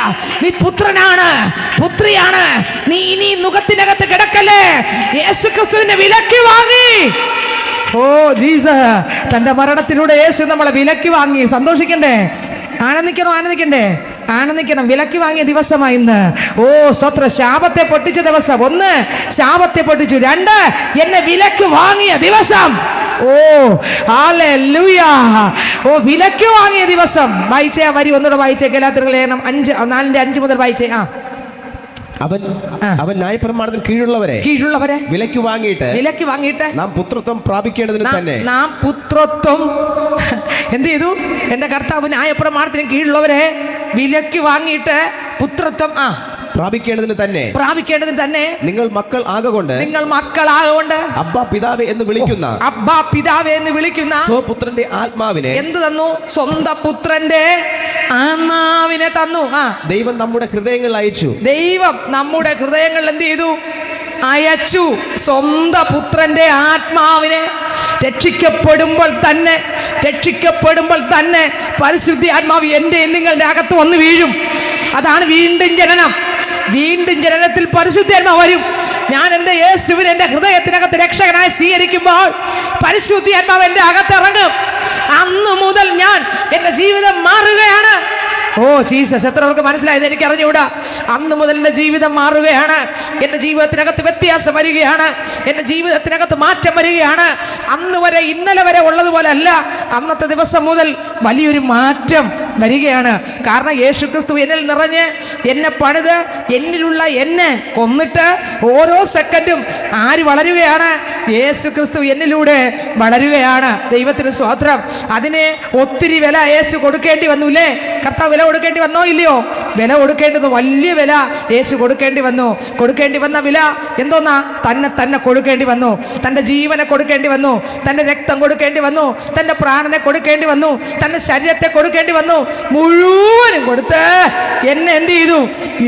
നീ പുത്രനാണ്, പുത്രിയാണ്. നീ ഇനി നുഖത്തിനകത്ത് കിടക്കല്ലേ. യേശു ക്രിസ്തുവിനെ വിലക്കി വാങ്ങി. ഓ ജീസസ്, തന്റെ മരണത്തിലൂടെ യേശു നമ്മളെ വിലക്കി വാങ്ങി. സന്തോഷിക്കണ്ടേ? ആനന്ദിക്കണ്ടേ? ആനന്ദിക്കണം. വിലക്കി വാങ്ങിയ ദിവസമായി ഇന്ന്. ഓ സ്വത്ര ശാപത്തെ പൊട്ടിച്ച ദിവസം. 1 ശാപത്തെ പൊട്ടിച്ചു. 2 എന്നെ വിലക്ക് വാങ്ങിയ ദിവസം. ഓ ഹല്ലേലൂയ. ഓ വിലക്ക് വാങ്ങിയ ദിവസം. വായിച്ചേ ആ വരി ഒന്നുകൂടെ വായിച്ചേ. ഗലാത്യർ ലേഖനം 4:5 മുതൽ വായിച്ചേ. അവൻ ന്യായപ്രമാണത്തിന് കീഴുള്ളവരെ വിലക്ക് വാങ്ങിയിട്ട് നാം പുത്രത്വം പ്രാപിക്കേണ്ടതിന് തന്നെ. നാം പുത്രത്വം എന്ത് ചെയ്തു? എന്റെ കർത്താവ് ന്യായപ്രമാണത്തിന് കീഴുള്ളവരെ വിലക്ക് വാങ്ങിയിട്ട് പുത്രത്വം പ്രാപിക്കേണ്ടതിന് തന്നെ നിങ്ങൾ മക്കൾ ആകൊണ്ട് അബ്ബാ പിതാവേ എന്ന് വിളിക്കുന്ന സ്വപുത്രന്റെ ആത്മാവിനെ എന്ത് തന്നു? സ്വന്തം പുത്രന്റെ ആത്മാവിനെ തന്നു. ദൈവം നമ്മുടെ ഹൃദയങ്ങളിൽ അയച്ചു. ദൈവം നമ്മുടെ ഹൃദയങ്ങളിൽ എന്ത് ചെയ്തു? അയച്ചു. സ്വന്തം പുത്രന്റെ ആത്മാവിനെ. രക്ഷിക്കപ്പെടുമ്പോൾ തന്നെ പരിശുദ്ധ ആത്മാവ് എൻ്റെ നിങ്ങളുടെ അകത്ത് വന്ന് വീഴും. അതാണ് വീണ്ടും ജനനം. വീണ്ടും ജനനത്തിൽ പരിശുദ്ധാത്മാവ് വരും. ഞാൻ എൻ്റെ യേശുവിനെ എൻ്റെ ഹൃദയത്തിനകത്ത് രക്ഷകനായി സ്വീകരിക്കുമ്പോൾ പരിശുദ്ധാത്മാവ് എൻ്റെ അകത്തിറങ്ങും. അന്ന് മുതൽ ഞാൻ എൻ്റെ ജീവിതം മാറുകയാണ്. ഓ ജീസസ്, എത്ര പേർക്ക് മനസ്സിലായത് എനിക്ക് അറിഞ്ഞുകൂടാ. അന്ന് മുതൽ എൻ്റെ ജീവിതം മാറുകയാണ്. എൻ്റെ ജീവിതത്തിനകത്ത് വ്യത്യാസം വരികയാണ്. എൻ്റെ ജീവിതത്തിനകത്ത് മാറ്റം വരികയാണ്. അന്ന് വരെ ഇന്നലെ വരെ ഉള്ളതുപോലെ അല്ല. അന്നത്തെ ദിവസം മുതൽ വലിയൊരു മാറ്റം വരികയാണ്. കാരണം യേശു ക്രിസ്തു എന്നിൽ നിറഞ്ഞ് എന്നെ പണിത് എന്നിലുള്ള എന്നെ കൊന്നിട്ട് ഓരോ സെക്കൻഡും ആര് വളരുകയാണ്? യേശു ക്രിസ്തു എന്നിലൂടെ വളരുകയാണ്. ദൈവത്തിന് സ്തോത്രം. അതിന് ഒത്തിരി വില യേശു കൊടുക്കേണ്ടി വന്നുല്ലേ? കർത്താവ് വില കൊടുക്കേണ്ടി വന്നോ ഇല്ലയോ? വില കൊടുക്കേണ്ടത് വലിയ വില യേശു കൊടുക്കേണ്ടി വന്നു. കൊടുക്കേണ്ടി വന്ന വില എന്തോന്നാ? തന്നെ കൊടുക്കേണ്ടി വന്നു. തൻ്റെ ജീവനെ കൊടുക്കേണ്ടി വന്നു. തൻ്റെ രക്തം കൊടുക്കേണ്ടി വന്നു. തൻ്റെ പ്രാണനെ കൊടുക്കേണ്ടി വന്നു. തൻ്റെ ശരീരത്തെ കൊടുക്കേണ്ടി വന്നു. മുഴുവനും കൊടുത്ത് എന്നെ എന്ത് ചെയ്തു?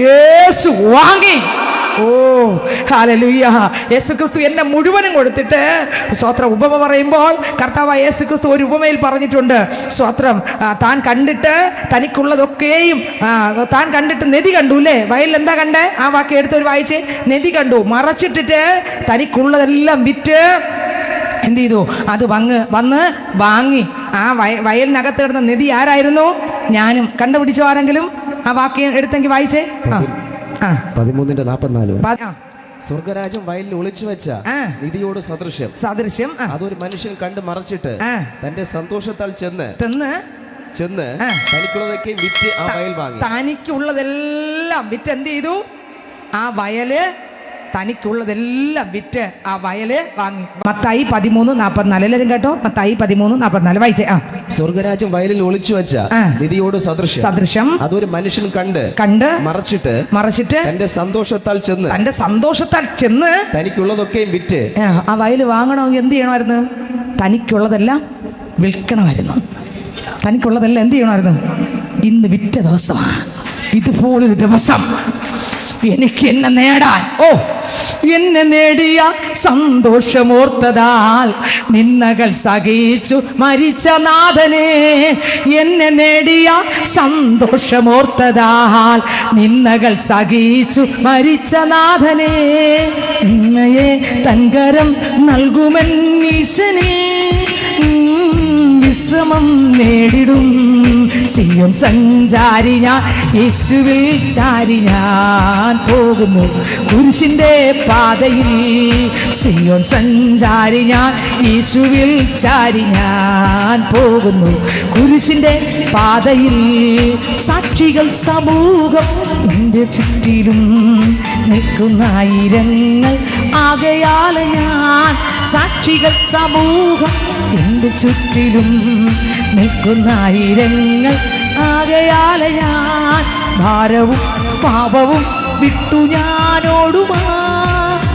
യേശു വാങ്ങി. ഓ ഹല്ലേലൂയ. യേശു ക്രിസ്തു എന്നെ മുഴുവനും കൊടുത്തിട്ട് സ്തോത്രം. ഉപമ പറയുമ്പോൾ കർത്താവായ യേശു ക്രിസ്തു ഒരു ഉപമയിൽ പറഞ്ഞിട്ടുണ്ട്. സ്തോത്രം. താൻ കണ്ടിട്ട് തനിക്കുള്ളതൊക്കെയും താൻ കണ്ടിട്ട് നദി കണ്ടു അല്ലേ? വയലിൽ എന്താ കണ്ടേ? ആ വാക്ക് എടുത്തൊരു വായിച്ച്. നദി കണ്ടു. മറച്ചിട്ടിട്ട് തനിക്കുള്ളതെല്ലാം വിറ്റ് എന്ത് ചെയ്തു? അത് വന്ന് വാങ്ങി. ആ വയലിനകത്ത് കിടന്ന നദി ആരായിരുന്നു? ഞാനും. കണ്ടുപിടിച്ചോ ആരെങ്കിലും? ആ വാക്ക് എടുത്തെങ്കിൽ വായിച്ചേ. 13:44. സ്വർഗരാജ്യം വയലിൽ ഒളിച്ചു വെച്ച നിധിയോട് സദൃശ്യം അതൊരു മനുഷ്യൻ കണ്ട് മറച്ചിട്ട് തന്റെ സന്തോഷത്താൽ ചെന്ന് തനിക്കുള്ളതൊക്കെ വിറ്റ് ആ വയൽ വാങ്ങി. തനിക്കുള്ളതെല്ലാം വിറ്റ് എന്ത് ചെയ്തു? ആ വയല് തനിക്കുള്ളതെല്ലാം വിറ്റ് ആ വയല് വാങ്ങി. മത്തായി 13:44. എല്ലാവരും കേട്ടോ? മത്തായി 13:44 വായിച്ചേ. സ്വർഗരാജ്യം വയലിൽ ഒളിച്ചു വെച്ച നിധിയോട് സദൃശ്യം അതൊരു മനുഷ്യൻ കണ്ട് മറച്ചിട്ട് തന്റെ സന്തോഷത്താൽ ചെന്ന് തനിക്കുള്ളതൊക്കെ വിറ്റ് ആ വയല് വാങ്ങണമെങ്കിൽ എന്ത് ചെയ്യണമായിരുന്നു? തനിക്കുള്ളതെല്ലാം വിൽക്കണമായിരുന്നു. തനിക്കുള്ളതെല്ലാം എന്ത് ചെയ്യണമായിരുന്നു? ഇന്ന് വിറ്റ ദിവസമാണ്. ഇതുപോലൊരു ദിവസം എനിക്ക് എന്നെ നേടാൻ. ഓ എന്നെ നേടിയ സന്തോഷമോർത്തതാൽ നിന്നകൾ സഹിച്ചു മരിച്ച നാഥനെ. എന്നെ നേടിയ സന്തോഷമോർത്തതാൽ നിന്നകൾ സഹിച്ചു മരിച്ച നാഥനെ. നിന്നയെ തങ്കരം നൽകുമെന്നീശനെ വിശ്രമം നേടിടും സിയോൻ സഞ്ചാരി ഞാൻ യേശുവിൽ ചാരി ഞാൻ പോകുന്നു കുരിശിൻ്റെ പാതയിൽ. സിയോൻ സഞ്ചാരി ഞാൻ യേശുവിൽ ചാരി ഞാൻ പോകുന്നു കുരിശിൻ്റെ പാതയിൽ. സാക്ഷികൾ സമൂഹം എൻ്റെ ചുറ്റിലും നിൽക്കുന്നായിരങ്ങൾ ആകയാൽ ഞാൻ. സാക്ഷികൾ സമൂഹം എൻ്റെ ചുറ്റിലും നിൽക്കുന്നായിരങ്ങൾ ആകയാൽ ഞാൻ. ഭാരവും പാപവും വിട്ടു ഞാനോടുമാ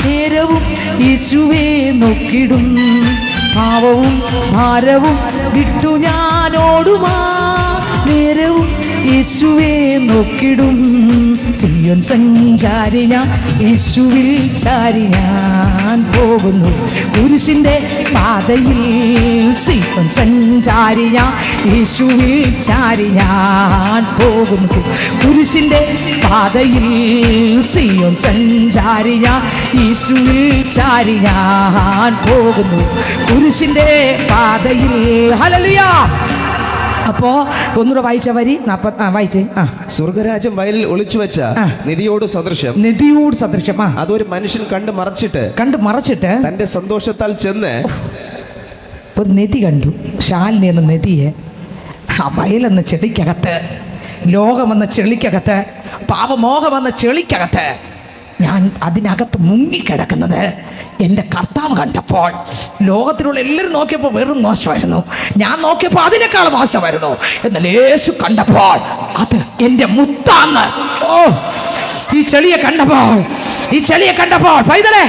നേരവും യേശുവേ നോക്കിടും. പാപവും ഭാരവും വിട്ടു ഞാനോടുമാ നേരവും യേശുവേ നോക്കിടും. സിയോൻ സഞ്ചാരി ഞാൻ യേശുവിൽ ചാരി ഞാൻ പോകുന്നു കുരിശിൻ്റെ പാതയിൽ. സിയോൻ സഞ്ചാരി ഞാൻ യേശുവിൽ ചാരി ഞാൻ പോകുന്നു കുരിശിൻ്റെ പാതയിൽ. സിയോൻ സഞ്ചാരി ഞാൻ യേശുവിൽ ചാരി ഞാൻ പോകുന്നു കുരിശിൻ്റെ പാതയിൽ. ഹല്ലേലൂയ. അപ്പോ ഒന്നുകൂടെ വായിച്ച വരി വായിച്ചേ. സ്വർഗരാജ്യം വയലിൽ ഒളിച്ചു വെച്ച നിധിയോട് സദൃശം. നിധിയോട് സദൃശം. അതൊരു മനുഷ്യൻ കണ്ടു മറച്ചിട്ട് തന്റെ സന്തോഷത്താൽ ചെന്ന് ഒരു നിധി കണ്ടു. ശാലിനി എന്ന നിധിയെ ആ വയലെന്ന ചെളിക്കകത്ത്, ലോകമെന്ന ചെളിക്കകത്ത്, പാപമോഹമെന്ന ചെളിക്കകത്ത് ഞാൻ അതിനകത്ത് മുങ്ങിക്കിടക്കുന്നത് എൻ്റെ കർത്താവ് കണ്ടപ്പോൾ, ലോകത്തിലുള്ള എല്ലാവരും നോക്കിയപ്പോൾ വെറും മോശമായിരുന്നു, ഞാൻ നോക്കിയപ്പോൾ അതിനേക്കാൾ മോശമായിരുന്നു. എന്നാൽ യേശു കണ്ടപ്പോൾ അത് എൻ്റെ മുത്താന്ന്. ഓ, ഈ ചെളിയെ കണ്ടപ്പോൾ പൈതലേ,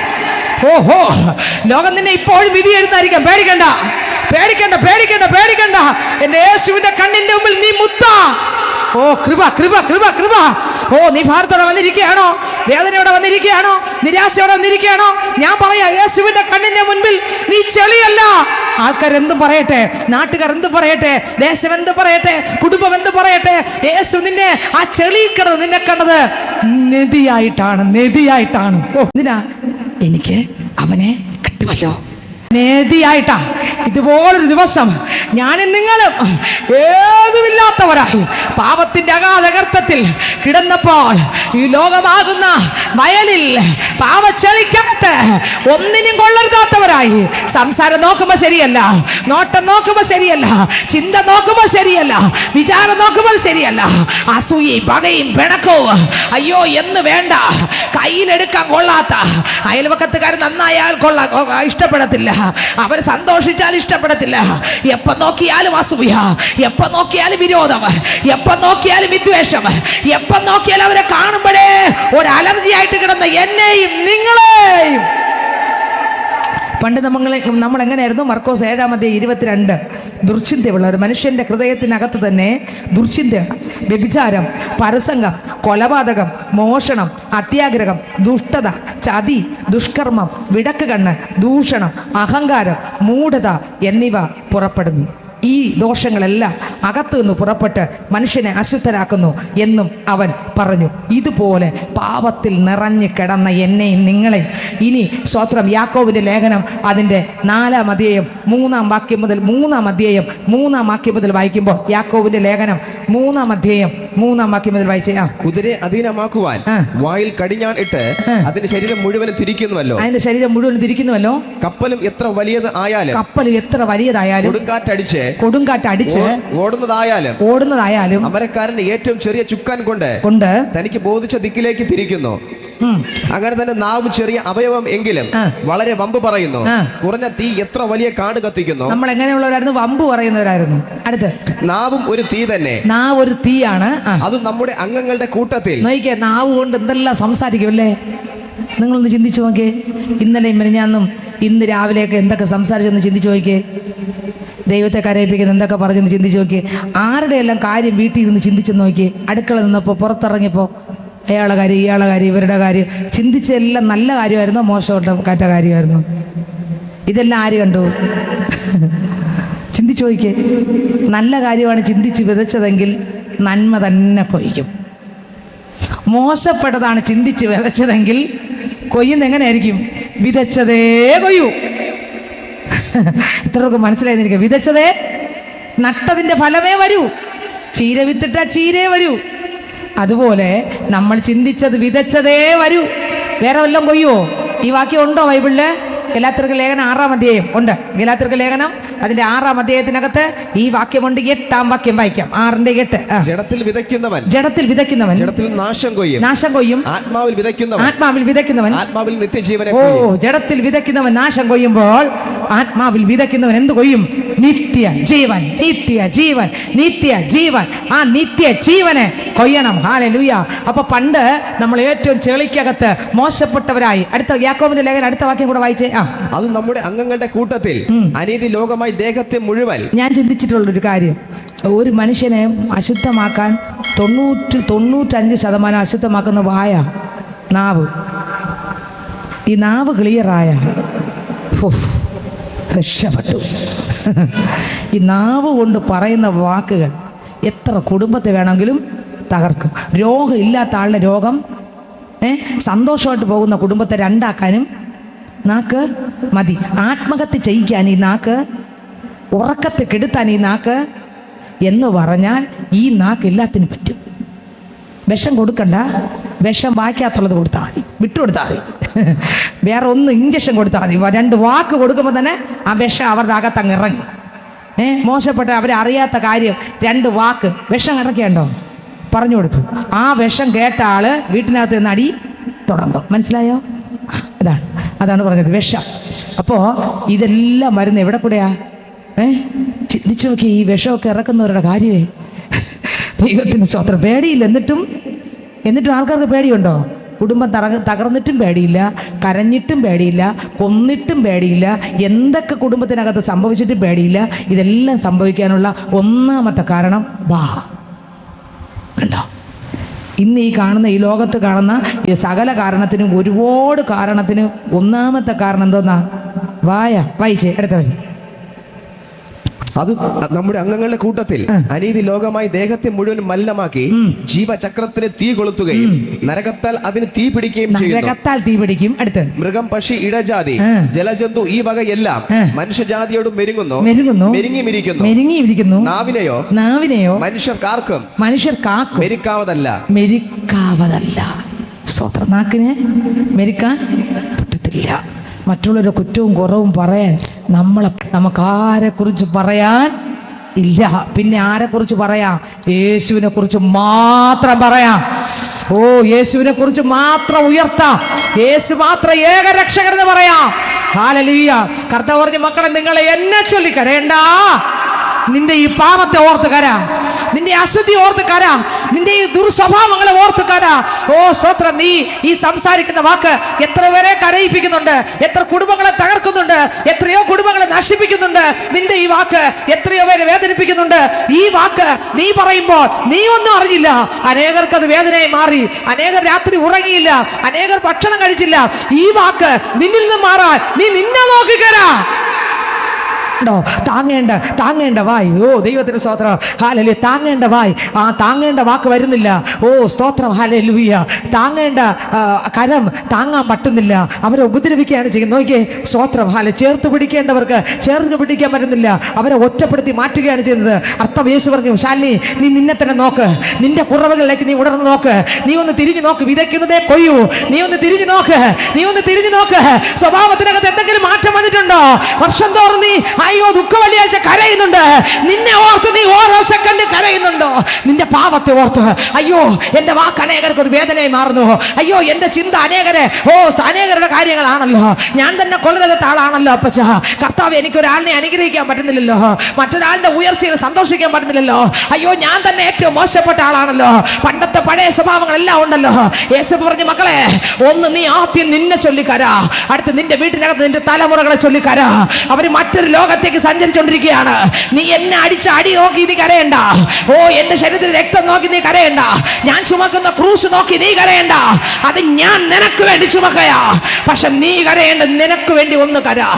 ഓഹോ, ലോകം നിന്നെ ഇപ്പോഴും വിധി എഴുതായിരിക്കാം. പേടിക്കണ്ട. എൻ്റെ യേശുവിൻ്റെ കണ്ണിൻ്റെ മുമ്പിൽ നീ മുത്താ. ഓ, കൃപ. ഓ, നീ ഭാരത്തോടെ വന്നിരിക്കുകയാണോ? വേദനയോടെ വന്നിരിക്കുകയാണോ? നിരാശയോടെ വന്നിരിക്കുകയാണോ? ഞാൻ പറയാ, യേശുവിന്റെ കണ്ണിന്റെ മുൻപിൽ നീ ചെളിയല്ല. ആൾക്കാരെന്തും പറയട്ടെ, നാട്ടുകാരെന്തും പറയട്ടെ, ദേശം എന്ത് പറയട്ടെ, കുടുംബം എന്ത് പറയട്ടെ, യേശു നിന്നെ ആ ചെളി കിടന്ന് നിന്നെ കണ്ടത് നെതിയായിട്ടാണ്. ഓ, എന്തിനാ? എനിക്ക് അവനെ കിട്ടുമല്ലോ. നേതിയായിട്ടാ. ഇതുപോലൊരു ദിവസം ഞാനും നിങ്ങളും ഏതുമില്ലാത്തവരായി പാപത്തിന്റെ അഗാധഗർത്തത്തിൽ കിടന്നപ്പോൾ, ഈ ലോകമാകുന്ന വയലിൽ പാപച്ചെളിക്കകത്ത് ഒന്നിനും കൊള്ളരുതാത്തവരായി, സംസാരം നോക്കുമ്പോൾ ശരിയല്ല, നോട്ടം നോക്കുമ്പോൾ ശരിയല്ല, ചിന്ത നോക്കുമ്പോൾ ശരിയല്ല, വിചാരം നോക്കുമ്പോൾ ശരിയല്ല, അസൂയയും പകയും പിണക്കവും അയ്യോ എന്ന് വേണ്ട, കയ്യിലെടുക്കാൻ കൊള്ളാത്ത, അയൽവക്കത്തുകാർ നന്നായാൽ ഇഷ്ടപ്പെടത്തില്ല, അവർ സന്തോഷിച്ചാൽ ഇഷ്ടപ്പെടത്തില്ല, എപ്പം നോക്കിയാലും അസൂയ, എപ്പം നോക്കിയാലും വിരോധം, എപ്പം നോക്കിയാലും വിദ്വേഷം, എപ്പം നോക്കിയാലും അവരെ കാണുമ്പോഴേ ഒരു അലർജി ആയിട്ട് കിടന്ന എന്നെയും നിങ്ങളെയും. പണ്ട് നമ്മൾ എങ്ങനെയായിരുന്നു? മർക്കോസ് 7:22 ദുർചിന്തയുള്ള ഒരു മനുഷ്യൻ്റെ ഹൃദയത്തിനകത്ത് തന്നെ ദുർചിന്ത, വ്യഭിചാരം, പരസംഗം, കൊലപാതകം, മോഷണം, അത്യാഗ്രഹം, ദുഷ്ടത, ചതി, ദുഷ്കർമ്മം, വിടക്ക് കണ്ണ്, ദൂഷണം, അഹങ്കാരം, മൂഢത എന്നിവ പുറപ്പെടുന്നു. ഈ ദോഷങ്ങളെല്ലാം അകത്തു നിന്ന് പുറപ്പെട്ട് മനുഷ്യനെ അശുദ്ധരാക്കുന്നു എന്നും അവൻ പറഞ്ഞു. ഇതുപോലെ പാപത്തിൽ നിറഞ്ഞു കിടന്ന എന്നെയും നിങ്ങളെയും ഇനി സ്വത്രം യാക്കോബിൻ്റെ ലേഖനം അതിൻ്റെ 4-ാം അധ്യായം 3-ാം വാക്യം മുതൽ വായിക്കുമ്പോൾ, യാക്കോബിൻ്റെ ലേഖനം 3-ാം അധ്യായം 3-ാം വാക്യം മുതൽ വായിച്ചേ. കുതിരയെ അധീനമാക്കുവാൻ വായിൽ കടിഞ്ഞാൺ ഇട്ട് അതിന്റെ ശരീരം മുഴുവനും തിരിക്കുന്നുവല്ലോ. കപ്പലും എത്ര വലിയതായാലും കൊടുങ്കാറ്റടിച്ച് ഓടുന്നതായാലും അമരക്കാരന്റെ ഏറ്റവും ചെറിയ ചുക്കാൻ കൊണ്ട് തനിക്ക് ബോധിച്ച ദിക്കിലേക്ക് തിരിക്കുന്നു. അങ്ങനെ തന്നെ നാവും ചെറിയ അവയവം എങ്കിലും വളരെ വമ്പ് പറയുന്നു. കുറഞ്ഞ തീ എത്ര വലിയ കാട് കത്തിക്കുന്നു. നമ്മൾ എങ്ങനെയുള്ളവരായിരുന്നു? വമ്പ് പറയുന്നവരായിരുന്നു. അടുത്ത്, നാവും ഒരു തീ തന്നെ. നാവ് ഒരു തീയാണ്. അത് നമ്മുടെ അംഗങ്ങളുടെ കൂട്ടത്തിൽ. നോക്കിയേ, നാവ് കൊണ്ട് എന്തെല്ലാം സംസാരിക്കും അല്ലേ? നിങ്ങളൊന്ന് ചിന്തിച്ചു നോക്കിയേ. ഇന്നലെയും മിനിഞ്ഞാന്നും ഇന്ന് രാവിലെയൊക്കെ എന്തൊക്കെ സംസാരിച്ചെന്ന് ചിന്തിച്ചു നോക്കിയേ. ദൈവത്തെ കരയിപ്പിക്കുന്ന എന്തൊക്കെ പറഞ്ഞെന്ന് ചിന്തിച്ച് നോക്കിയേ. ആരുടെ എല്ലാം കാര്യം വീട്ടിൽ ഇരുന്ന് ചിന്തിച്ചെന്ന് നോക്കിയേ. അടുക്കള നിന്നപ്പോൾ, പുറത്തിറങ്ങിയപ്പോൾ അയാളുടെ കാര്യം, ഇയാളുടെ കാര്യം, ഇവരുടെ കാര്യം ചിന്തിച്ചെല്ലാം നല്ല കാര്യമായിരുന്നോ മോശപ്പെട്ട കാര്യമായിരുന്നോ? ഇതെല്ലാം ആര് കണ്ടു? ചിന്തിച്ചു നോക്കിയേ. നല്ല കാര്യമാണ് ചിന്തിച്ച് വിതച്ചതെങ്കിൽ നന്മ തന്നെ കൊയ്യും. മോശപ്പെട്ടതാണ് ചിന്തിച്ച് വിതച്ചതെങ്കിൽ കൊയ്യുന്ന എങ്ങനെയായിരിക്കും? വിതച്ചതേ കൊയ്യൂ. എത്രയൊക്കെ മനസ്സിലായി? വിതച്ചതേ, നട്ടതിൻ്റെ ഫലമേ വരൂ. ചീര വിത്തിട്ടാ ചീരേ വരൂ. അതുപോലെ നമ്മൾ ചിന്തിച്ചത് വിതച്ചതേ വരൂ. വേറെ വല്ലതും കൊയ്യുമോ? ഈ വാക്യം ഉണ്ടോ ബൈബിളില്? ഗലാത്യർക്ക് ലേഖനം 6-ാം അധ്യായം ഉണ്ട്. ഗലാത്യർക്ക് ലേഖനം അതിന്റെ 6-ാം അധ്യായത്തിനകത്ത് ഈ വാക്യമുണ്ട്. 8-ാം വാക്യം വായിക്കാം. 6-ന്റെ 8. ജഡത്തിൽ വിതയ്ക്കുന്നവൻ ജഡത്തിൽ നാശം കൊയ്യും. ആത്മാവിൽ വിതയ്ക്കുന്നവൻ ആത്മാവിൽ നിത്യജീവനെ. ഓ, ജഡത്തിൽ വിതയ്ക്കുന്നവൻ നാശം കൊയ്യുമ്പോൾ ആത്മാവിൽ വിതയ്ക്കുന്നവൻ എന്ത് കൊയ്യും? നിത്യജീവൻ. ആ നിത്യജീവനെ കൊയ്യണം. ഹല്ലേലൂയ. അപ്പൊ പണ്ട് നമ്മൾ ഏറ്റവും ചെളിക്കകത്ത് മോശപ്പെട്ടവരായി. അടുത്ത യാക്കോബിന്റെ ലേഖനം അടുത്ത വാക്യം കൂടെ വായിച്ചേ. അത് നമ്മുടെ അംഗങ്ങളുടെ കൂട്ടത്തിൽ അനീതി ലോകമായി ദേഹത്തെ മുഴുവൻ. ഞാൻ ചിന്തിച്ചിട്ടുള്ളൊരു കാര്യം, ഒരു മനുഷ്യനെ അശുദ്ധമാക്കാൻ 95% അശുദ്ധമാക്കുന്ന വായ, നാവ്. ഈ നാവ് ക്ലിയറായ രക്ഷപ്പെട്ടു. ഈ നാവ് കൊണ്ട് പറയുന്ന വാക്കുകൾ എത്ര കുടുംബത്തെ വേണമെങ്കിലും തകർക്കും. രോഗം ഇല്ലാത്ത ആളുടെ രോഗം, സന്തോഷമായിട്ട് പോകുന്ന കുടുംബത്തെ രണ്ടാക്കാനും നാക്ക് മതി. ആത്മഹത്യ ചെയ്യിക്കാൻ ഈ നാക്ക്, ഉറക്കത്തെ കെടുത്താൻ ഈ നാക്ക് എന്ന് പറഞ്ഞാൽ ഈ നാക്ക് എല്ലാത്തിനും പറ്റും. വിഷം കൊടുക്കണ്ട, വിഷം വായിക്കാത്തുള്ളത് കൊടുത്താൽ മതി, വിട്ടുകൊടുത്താൽ മതി. വേറെ ഒന്ന് ഇഞ്ചക്ഷൻ കൊടുത്താൽ മതി. 2 വാക്ക് കൊടുക്കുമ്പോൾ തന്നെ ആ വിഷം അവരുടെ അകത്തങ്ങ് ഇറങ്ങി. മോശപ്പെട്ട അവരറിയാത്ത കാര്യം 2 വാക്ക് വിഷം ഇറക്കിയുണ്ടോ പറഞ്ഞു കൊടുത്തു. ആ വിഷം കേട്ട ആള് വീട്ടിനകത്ത് നിന്ന് അടി തുടങ്ങും. മനസ്സിലായോ? അതാണ് പറഞ്ഞത്, വിഷം. അപ്പോൾ ഇതെല്ലാം വരുന്ന എവിടെ കൂടെയാ? ചിന്തിച്ചു നോക്കി. ഈ വിഷമൊക്കെ ഇറക്കുന്നവരുടെ കാര്യമേ. ദൈവത്തിന് സ്വത്രം. പേടിയില്ല. എന്നിട്ടും ആൾക്കാർക്ക് പേടിയുണ്ടോ? കുടുംബം തകർന്നിട്ടും പേടിയില്ല, കരഞ്ഞിട്ടും പേടിയില്ല, കൊന്നിട്ടും പേടിയില്ല, എന്തൊക്കെ കുടുംബത്തിനകത്ത് സംഭവിച്ചിട്ടും പേടിയില്ല. ഇതെല്ലാം സംഭവിക്കാനുള്ള ഒന്നാമത്തെ കാരണം കണ്ടോ? ഇന്ന് ഈ ലോകത്ത് കാണുന്ന ഈ സകല കാരണത്തിനും, ഒരുപാട് കാരണത്തിന് ഒന്നാമത്തെ കാരണം എന്തോന്നാ? വായിച്ചേ അടുത്ത വരി. അത് നമ്മുടെ അംഗങ്ങളുടെ കൂട്ടത്തിൽ അനീതി ലോകമായി ദേഹത്തെ മുഴുവൻ മലിനമാക്കി ജീവചക്രത്തിന് തീ കൊളുത്തുകയും നരകത്താൽ അതിന് തീ പിടിക്കുകയും ചെയ്യുന്നു. അടുത്ത് മൃഗം, പക്ഷി, ഇടജാതി, ജലജന്തു ഈ വകയെല്ലാം മനുഷ്യജാതിയോട് മെരുങ്ങുന്നു, മെരുങ്ങിയിരിക്കുന്നു. നാവിനെയോ മനുഷ്യർക്കാർക്കും മെരിക്കാവതല്ല. സ്വന്തം നാക്കിനെ മെരിക്കാൻ പറ്റത്തില്ല. മറ്റുള്ളവരുടെ കുറ്റവും കുറവും പറയാൻ നമുക്കാരെക്കുറിച്ച് പറയാൻ ഇല്ല. പിന്നെ ആരെക്കുറിച്ച് പറയാം? യേശുവിനെ കുറിച്ച് മാത്രം പറയാം. യേശുവിനെ കുറിച്ച് മാത്രം ഉയർത്താം. യേശു മാത്രം ഏകരക്ഷകരെന്ന് പറയാം. ഹല്ലേലൂയ. കർത്താവ് പറഞ്ഞു, മക്കളെ, നിങ്ങളെ എന്നെ ചൊല്ലി കരയണ്ട. നിന്റെ ഈ പാപത്തെ ഓർത്ത് കരാ, നിന്റെ അശുദ്ധി ഓർത്ത് കരാ, നിന്റെ ഈ ദുർസ്വഭാവങ്ങളെ ഓർത്ത് കരാ. സ്തോത്രം. നീ ഈ സംസാരിക്കുന്ന വാക്ക് എത്ര പേരെ കരയിപ്പിക്കുന്നുണ്ട്, എത്ര കുടുംബങ്ങളെ തകർക്കുന്നുണ്ട്, എത്രയോ കുടുംബങ്ങളെ നശിപ്പിക്കുന്നുണ്ട്. നിന്റെ ഈ വാക്ക് എത്രയോ പേരെ വേദനിപ്പിക്കുന്നുണ്ട്. ഈ വാക്ക് നീ പറയുമ്പോൾ നീ ഒന്നും അറിഞ്ഞില്ല. അനേകർക്ക് അത് വേദനയായി മാറി. അനേകർ രാത്രി ഉറങ്ങിയില്ല, അനേകർ ഭക്ഷണം കഴിച്ചില്ല. ഈ വാക്ക് നിന്നിൽ നിന്ന് മാറാൻ നീ നിന്നെ നോക്കിക്കരാ. താങ്ങേണ്ട വായ്. ദൈവത്തിന് സ്തോത്രം. ഹല്ലേലൂയ. താങ്ങേണ്ട വായ്. ആ താങ്ങേണ്ട വാക്ക് വരുന്നില്ല. സ്തോത്രം. ഹല്ലേലൂയ. താങ്ങേണ്ട കരം താങ്ങാൻ പറ്റുന്നില്ല. അവരെ ഉപദ്രവിക്കുകയാണ് ചെയ്യുന്നത്. നോക്കിയേ, സ്തോത്രം. ചേർത്ത് പിടിക്കേണ്ടവർക്ക് ചേർത്ത് പിടിക്കാൻ പറ്റുന്നില്ല. അവരെ ഒറ്റപ്പെടുത്തി മാറ്റുകയാണ് ചെയ്യുന്നത്. അർത്ഥം യേശു പറഞ്ഞു, ശാലിനി, നീ നിന്നെ തന്നെ നോക്ക്. നിന്റെ കുറവുകളിലേക്ക് നീ ഉണർന്ന് നോക്ക്. നീ ഒന്ന് തിരിഞ്ഞു നോക്ക്. വിതയ്ക്കുന്നതേ കൊയ്യൂ. നീ ഒന്ന് തിരിഞ്ഞു നോക്ക്. സ്വഭാവത്തിനകത്ത് എന്തെങ്കിലും മാറ്റം വന്നിട്ടുണ്ടോ? വർഷം തോറും നീ ദുഃഖ വെള്ളിയാഴ്ച കരയുന്നുണ്ട്. നിന്നെ ഓർത്ത് നീ ഓരോ സെക്കൻഡ് കരയുന്നുണ്ടോ? നിന്റെ പാപത്തെ ഓർത്ത്. അയ്യോ, എന്റെ വാക്ക് അനേകർക്ക് ഒരു വേദനയായി മാറുന്നു. അയ്യോ, എന്റെ ചിന്ത അനേകരുടെ കാര്യങ്ങളാണല്ലോ. ഞാൻ തന്നെ കൊല്ലരുതാത്ത ആളാണല്ലോ. അപ്പച്ച കർത്താവ്, എനിക്കൊരാളിനെ അനുഗ്രഹിക്കാൻ പറ്റുന്നില്ലല്ലോ, മറ്റൊരാളുടെ ഉയർച്ചയിൽ സന്തോഷിക്കാൻ പറ്റുന്നില്ലല്ലോ. അയ്യോ, ഞാൻ തന്നെ ഏറ്റവും മോശപ്പെട്ട ആളാണല്ലോ. പണ്ടത്തെ പഴയ സ്വഭാവങ്ങളെല്ലാം ഉണ്ടല്ലോ. യേശു പറഞ്ഞു, മക്കളെ, ഒന്ന് നീ ആദ്യം നിന്നെ ചൊല്ലിക്കരാ. അടുത്ത് നിന്റെ വീട്ടിനകത്ത് നിന്റെ തലമുറകളെ ചൊല്ലിക്കരാ. അവര് മറ്റൊരു ലോകത്തേക്ക് സഞ്ചരിച്ചുകൊണ്ടിരിക്കുകയാണ്. നീ എന്നെ അടിച്ച അടി നോക്കി നീ കരയണ്ട. എന്റെ ശരീരത്തിൽ രക്തം നോക്കി നീ കരയണ്ട. ഞാൻ ചുമക്കുന്ന ക്രൂശ് നോക്കി നീ കരയണ്ട. അത് ഞാൻ നിനക്ക് വേണ്ടി ചുമക്കയാ. പക്ഷെ നീ കരയേണ്ട നിനക്ക് വേണ്ടി ഒന്ന് കരാ.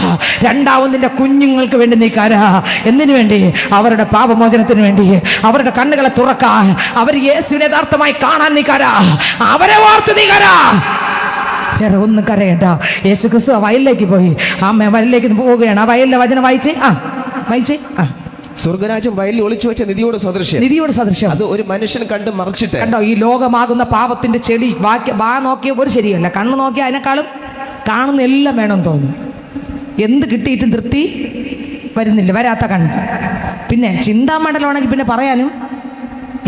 രണ്ടാമത് നിന്റെ കുഞ്ഞുങ്ങൾക്ക് വേണ്ടി നീ കരാ. എന്തിനു വേണ്ടി? അവരുടെ പാപമോചനത്തിന് വേണ്ടി, അവരുടെ കണ്ണുകളെ തുറക്കാൻ, അവർ യേശുവിനെ യഥാർത്ഥമായി കാണാൻ നീ കരാ. അവരെ ഓർത്ത് നീ കരാ. വേറെ ഒന്നും കരയണ്ട. യേശു ക്രിസ്തു വയലിലേക്ക് പോയി. വയലിലേക്ക് പോവുകയാണ്. ആ വയലിലെ വചനം വായിച്ചേ. സ്വർഗരാജ്യം വയലിൽ ഒളിച്ചു വെച്ച നിധിയോട് സദൃശ്യം. അത് ഒരു മനുഷ്യൻ കണ്ട് മറിച്ചിട്ട്. കണ്ടോ, ഈ ലോകമാകുന്ന പാപത്തിന്റെ ചെടി വാ നോക്കിയ ഒരു ശരിയല്ല, കണ്ണ് നോക്കിയ അതിനേക്കാളും കാണുന്ന എല്ലാം വേണമെന്ന് തോന്നും. എന്ത് കിട്ടിയിട്ടും തൃപ്തി വരുന്നില്ല, വരാത്ത കണ്ണ്. പിന്നെ ചിന്താമണ്ഡലമാണെങ്കിൽ പിന്നെ പറയാനും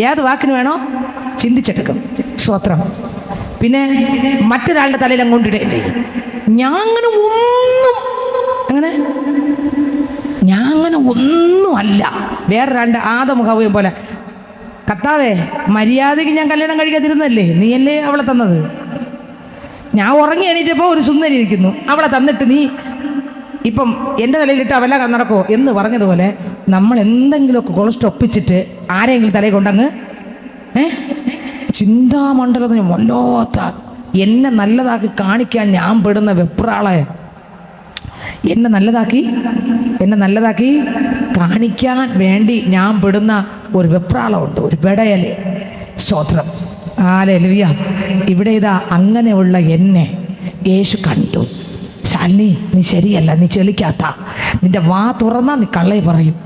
ഏത് വാക്കിന് വേണോ ചിന്തിച്ചെടുക്കും. സ്വത്രം. പിന്നെ മറ്റൊരാളുടെ തലയിൽ അങ്ങോട്ടിടുകയും ചെയ്യും. ഞാൻ അങ്ങനെ ഒന്നുമല്ല. വേറൊരാളുടെ ആദമുഖവും പോലെ, കർത്താവേ മര്യാദയ്ക്ക് ഞാൻ കല്യാണം കഴിക്കാതിരുന്നല്ലേ, നീയല്ലേ അവളെ തന്നത്. ഞാൻ ഉറങ്ങി എണീറ്റപ്പോൾ ഒരു സുന്ദരി ഇരിക്കുന്നു, അവളെ തന്നിട്ട് നീ ഇപ്പം എൻ്റെ തലയിലിട്ട് അവല്ല നടക്കോ എന്ന് പറഞ്ഞതുപോലെ നമ്മൾ എന്തെങ്കിലുമൊക്കെ കൊളസ്റ്റ് ഒപ്പിച്ചിട്ട് ആരെങ്കിലും തലയിൽ കൊണ്ടങ്ങ് ചിന്താമണ്ഡലത്തിന് വല്ലാത്ത എന്നെ നല്ലതാക്കി കാണിക്കാൻ ഞാൻ പെടുന്ന വെപ്രാളെ, എന്നെ നല്ലതാക്കി കാണിക്കാൻ വേണ്ടി ഞാൻ പെടുന്ന ഒരു വെപ്രാളമുണ്ട്, ഒരു പെടയല്. സ്തോത്രം. ഹല്ലേലൂയ. ഇവിടെ ഇതാ അങ്ങനെയുള്ള എന്നെ യേശു കണ്ടു. ശാലിനി, നീ ശരിയല്ല, നീ ചെളിക്കാത്ത, നിന്റെ വാ തുറന്നാൽ നീ കള്ളേ പറയും,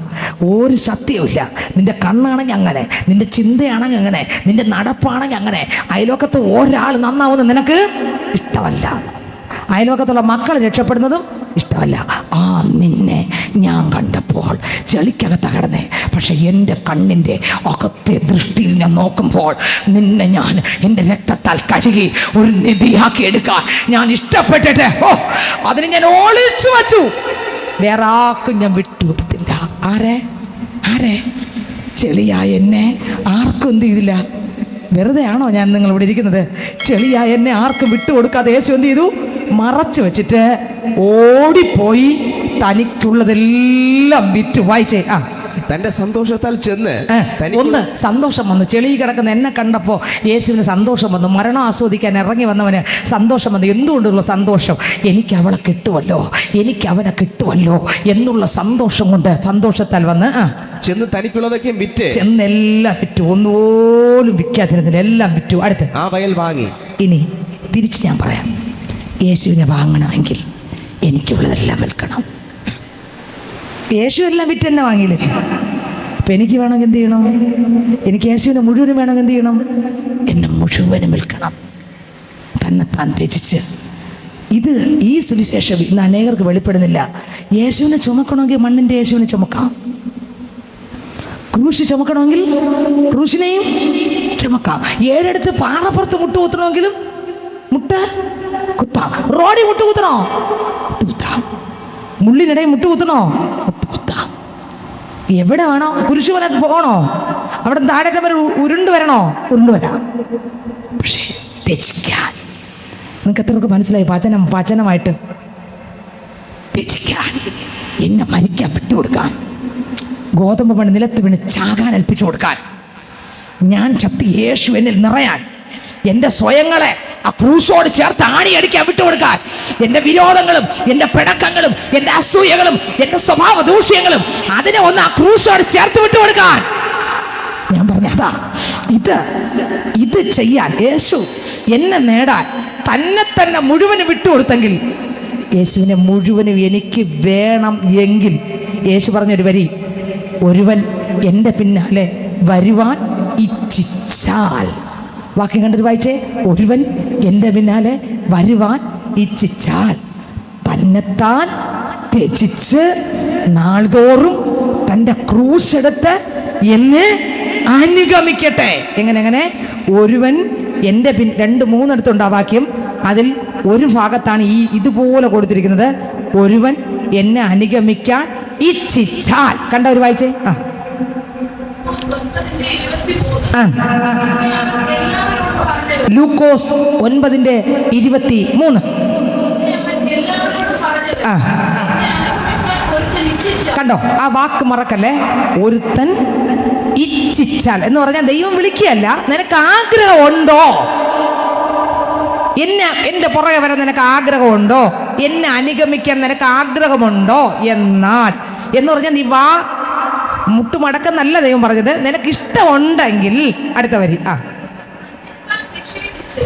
ഒരു സത്യവുമില്ല. നിന്റെ കണ്ണാണെങ്കിൽ അങ്ങനെ, നിന്റെ ചിന്തയാണെങ്കിൽ അങ്ങനെ, നിന്റെ നടപ്പാണെങ്കിൽ അങ്ങനെ. അയൽവക്കത്ത് ഒരാൾ നന്നാവുന്ന നിനക്ക് ഇഷ്ടമല്ല, അയൽവക്കത്തുള്ള മക്കൾ രക്ഷപ്പെടുന്നതും ഇഷ്ടമല്ല. ആ നിന്നെ ഞാൻ കണ്ടപ്പോൾ ചെളിക്കകത്ത് കിടന്നേ, പക്ഷെ എൻ്റെ കണ്ണിൻ്റെ അകത്തെ ദൃഷ്ടിയിൽ ഞാൻ നോക്കുമ്പോൾ നിന്നെ ഞാൻ എൻ്റെ രക്തത്താൽ കഴുകി ഒരു നിധിയാക്കി എടുക്കാൻ ഞാൻ ഇഷ്ടപ്പെട്ടിട്ട് അതിന് ഞാൻ ഒളിച്ചു വച്ചു. വേറെ ആർക്കും ഞാൻ വിട്ടുകൊടുത്തില്ല. ആരെ ചെളിയായ എന്നെ ആർക്കും എന്ത് ചെയ്തില്ല. വെറുതെ ആണോ ഞാൻ നിങ്ങളിവിടെ ഇരിക്കുന്നത്? ചെളിയായ എന്നെ ആർക്കും വിട്ടുകൊടുക്കാതെ യേശു എന്ത് ചെയ്തു? മറച്ചു വെച്ചിട്ട് ഓടിപ്പോയി തനിക്കുള്ളതെല്ലാം വിറ്റു. വായിച്ചേ. തന്റെ സന്തോഷത്താൽ ചെന്ന് ഒന്ന് സന്തോഷം വന്നു. ചെളി കിടക്കുന്ന എന്നെ കണ്ടപ്പോൾ യേശുവിന് സന്തോഷം വന്നു. മരണം ആസ്വദിക്കാൻ ഇറങ്ങി വന്നവന് സന്തോഷം വന്നു. എന്തുകൊണ്ടുള്ള സന്തോഷം? എനിക്ക് അവളെ കിട്ടുമല്ലോ, എനിക്ക് അവനെ കിട്ടുമല്ലോ എന്നുള്ള സന്തോഷം കൊണ്ട്, സന്തോഷത്താൽ വന്ന് ചെന്ന് തനിക്കുള്ളതൊക്കെ വിറ്റ്, ചെന്നെല്ലാം വിറ്റു. ഒന്നുപോലും വിൽക്കാതിരുന്നില്ല, എല്ലാം വിറ്റു. അടുത്ത് ആ വയൽ വാങ്ങി. ഇനി തിരിച്ച് ഞാൻ പറയാം, യേശുവിനെ വാങ്ങണമെങ്കിൽ എനിക്കുള്ളതെല്ലാം വിൽക്കണം. യേശു എല്ലാം വിറ്റ് എന്നെ വാങ്ങിയില്ലേ? അപ്പം എനിക്ക് വേണമെങ്കിൽ എന്ത് ചെയ്യണം? എനിക്ക് യേശുവിനെ മുഴുവനും വേണമെങ്കിൽ എന്ത് ചെയ്യണം? എന്നെ മുഴുവനും വിൽക്കണം, തന്നെത്താൻ ത്യജിച്ച്. ഈ സുവിശേഷം ഇന്ന് അനേകർക്ക് വെളിപ്പെടുന്നില്ല. യേശുവിനെ ചുമക്കണമെങ്കിൽ മണ്ണിൻ്റെ യേശുവിനെ ചുമക്കാം, ക്രൂശ് ചുമക്കണമെങ്കിൽ ക്രൂശിനെയും ചുമക്കാം, 7 ഇടത്ത് പാറപ്പുറത്ത് മുട്ടുകുത്തണമെങ്കിലും കുത്താം, റോഡിൽ മുട്ടുകുത്തണോ മുട്ടുകുത്താം, മുള്ളിനിടയിൽ മുട്ടുകുത്തണോ മുട്ടുകുത്താം, എവിടെ വേണോ കുരിശുമലക്ക് പോകണോ, അവിടെ താഴേറ്റം വരെ ഉരുണ്ട് വരണോ ഉരുണ്ടുവരാം. പക്ഷേ ത്യജിക്കാൻ നിങ്ങൾക്ക് എത്രയൊക്കെ മനസ്സിലായി? വചനമായിട്ട് ത്യജിക്കാൻ, എന്നെ മരിക്കാൻ വിട്ടുകൊടുക്കാൻ, ഗോതമ്പ് മണി നിലത്ത് വീണ് ചാകാൻ ഏൽപ്പിച്ചു കൊടുക്കാൻ, ഞാൻ ചത്തി യേശു എന്നിൽ നിറയാൻ, എൻ്റെ സ്വയങ്ങളെ ആ ക്രൂശോട് ചേർത്ത് ആണിയടിക്കാൻ വിട്ടുകൊടുക്കാൻ, എൻ്റെ വിരോധങ്ങളും എൻ്റെ പിണക്കങ്ങളും എൻ്റെ അസൂയകളും എൻ്റെ സ്വഭാവ ദൂഷ്യങ്ങളും അതിനെ ഒന്ന് ആ ക്രൂശോട് ചേർത്ത് വിട്ടുകൊടുക്കാൻ. ഞാൻ പറഞ്ഞ അതാ, ഇത് ചെയ്യാൻ യേശു എന്നെ നേടാൻ തന്നെ മുഴുവനും വിട്ടുകൊടുത്തെങ്കിൽ, യേശുവിനെ മുഴുവനും എനിക്ക് വേണം എങ്കിൽ, യേശു പറഞ്ഞൊരു വരി, ഒരുവൻ എൻ്റെ പിന്നാലെ വരുവാൻ ഇച്ഛിച്ചാൽ, വാക്യം കണ്ടിട്ട് വായിച്ചേ, ഒരുവൻ എൻ്റെ പിന്നാലെ വരുവാൻ ഇച്ഛിച്ചാൽ തന്നെത്താൻ ത്യജിച്ച് നാൾതോറും തൻ്റെ ക്രൂശെടുത്ത് എന്നെ അനുഗമിക്കട്ടെ. എങ്ങനെ? ഒരുവൻ എൻ്റെ 2-3 ഇടത്തുണ്ട് ആ വാക്യം. അതിൽ ഒരു ഭാഗത്താണ് ഇതുപോലെ കൊടുത്തിരിക്കുന്നത്, ഒരുവൻ എന്നെ അനുഗമിക്കാൻ ഇച്ഛിച്ചാൽ. കണ്ട ഒരു വായിച്ചേ. ലൂക്കോസ് 9:23. കണ്ടോ, ആ വാക്ക് മറക്കല്ലേ. ഒരുത്തൻ ഇച്ഛിച്ചാൽ എന്ന് പറഞ്ഞാൽ ദൈവം വിളിക്കുകയല്ല, നിനക്ക് ആഗ്രഹമുണ്ടോ, എൻ്റെ പുറകെ വരാൻ നിനക്ക് ആഗ്രഹമുണ്ടോ, എന്നെ അനുഗമിക്കാൻ നിനക്ക് ആഗ്രഹമുണ്ടോ എന്നാൽ എന്ന് പറഞ്ഞാൽ നീ വാ മുട്ടുമടക്കെന്നല്ല ദൈവം പറഞ്ഞത്, നിനക്ക് ഇഷ്ടമുണ്ടെങ്കിൽ. അടുത്ത വരി.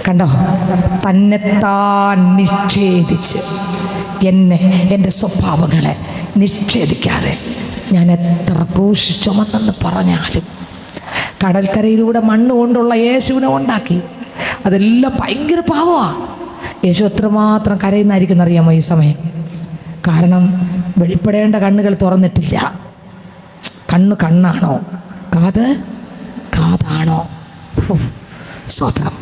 കണ്ടോ, തന്നെത്താൻ നിഷേധിച്ച്, എൻ്റെ സ്വഭാവങ്ങളെ നിഷേധിക്കാതെ ഞാൻ എത്ര ക്രൂശ് ചുമന്നെന്ന് പറഞ്ഞാലും കടൽക്കരയിലൂടെ മണ്ണ് കൊണ്ടുള്ള യേശുവിനെ ഉണ്ടാക്കി. അതെല്ലാം ഭയങ്കര പാവമാണ്. യേശു എത്രമാത്രം കരയുന്നതായിരിക്കും അറിയാമോ ഈ സമയം? കാരണം വെളിപ്പെടേണ്ട കണ്ണുകൾ തുറന്നിട്ടില്ല. കണ്ണ് കണ്ണാണോ, കാത് കാതാണോ? സ്വതം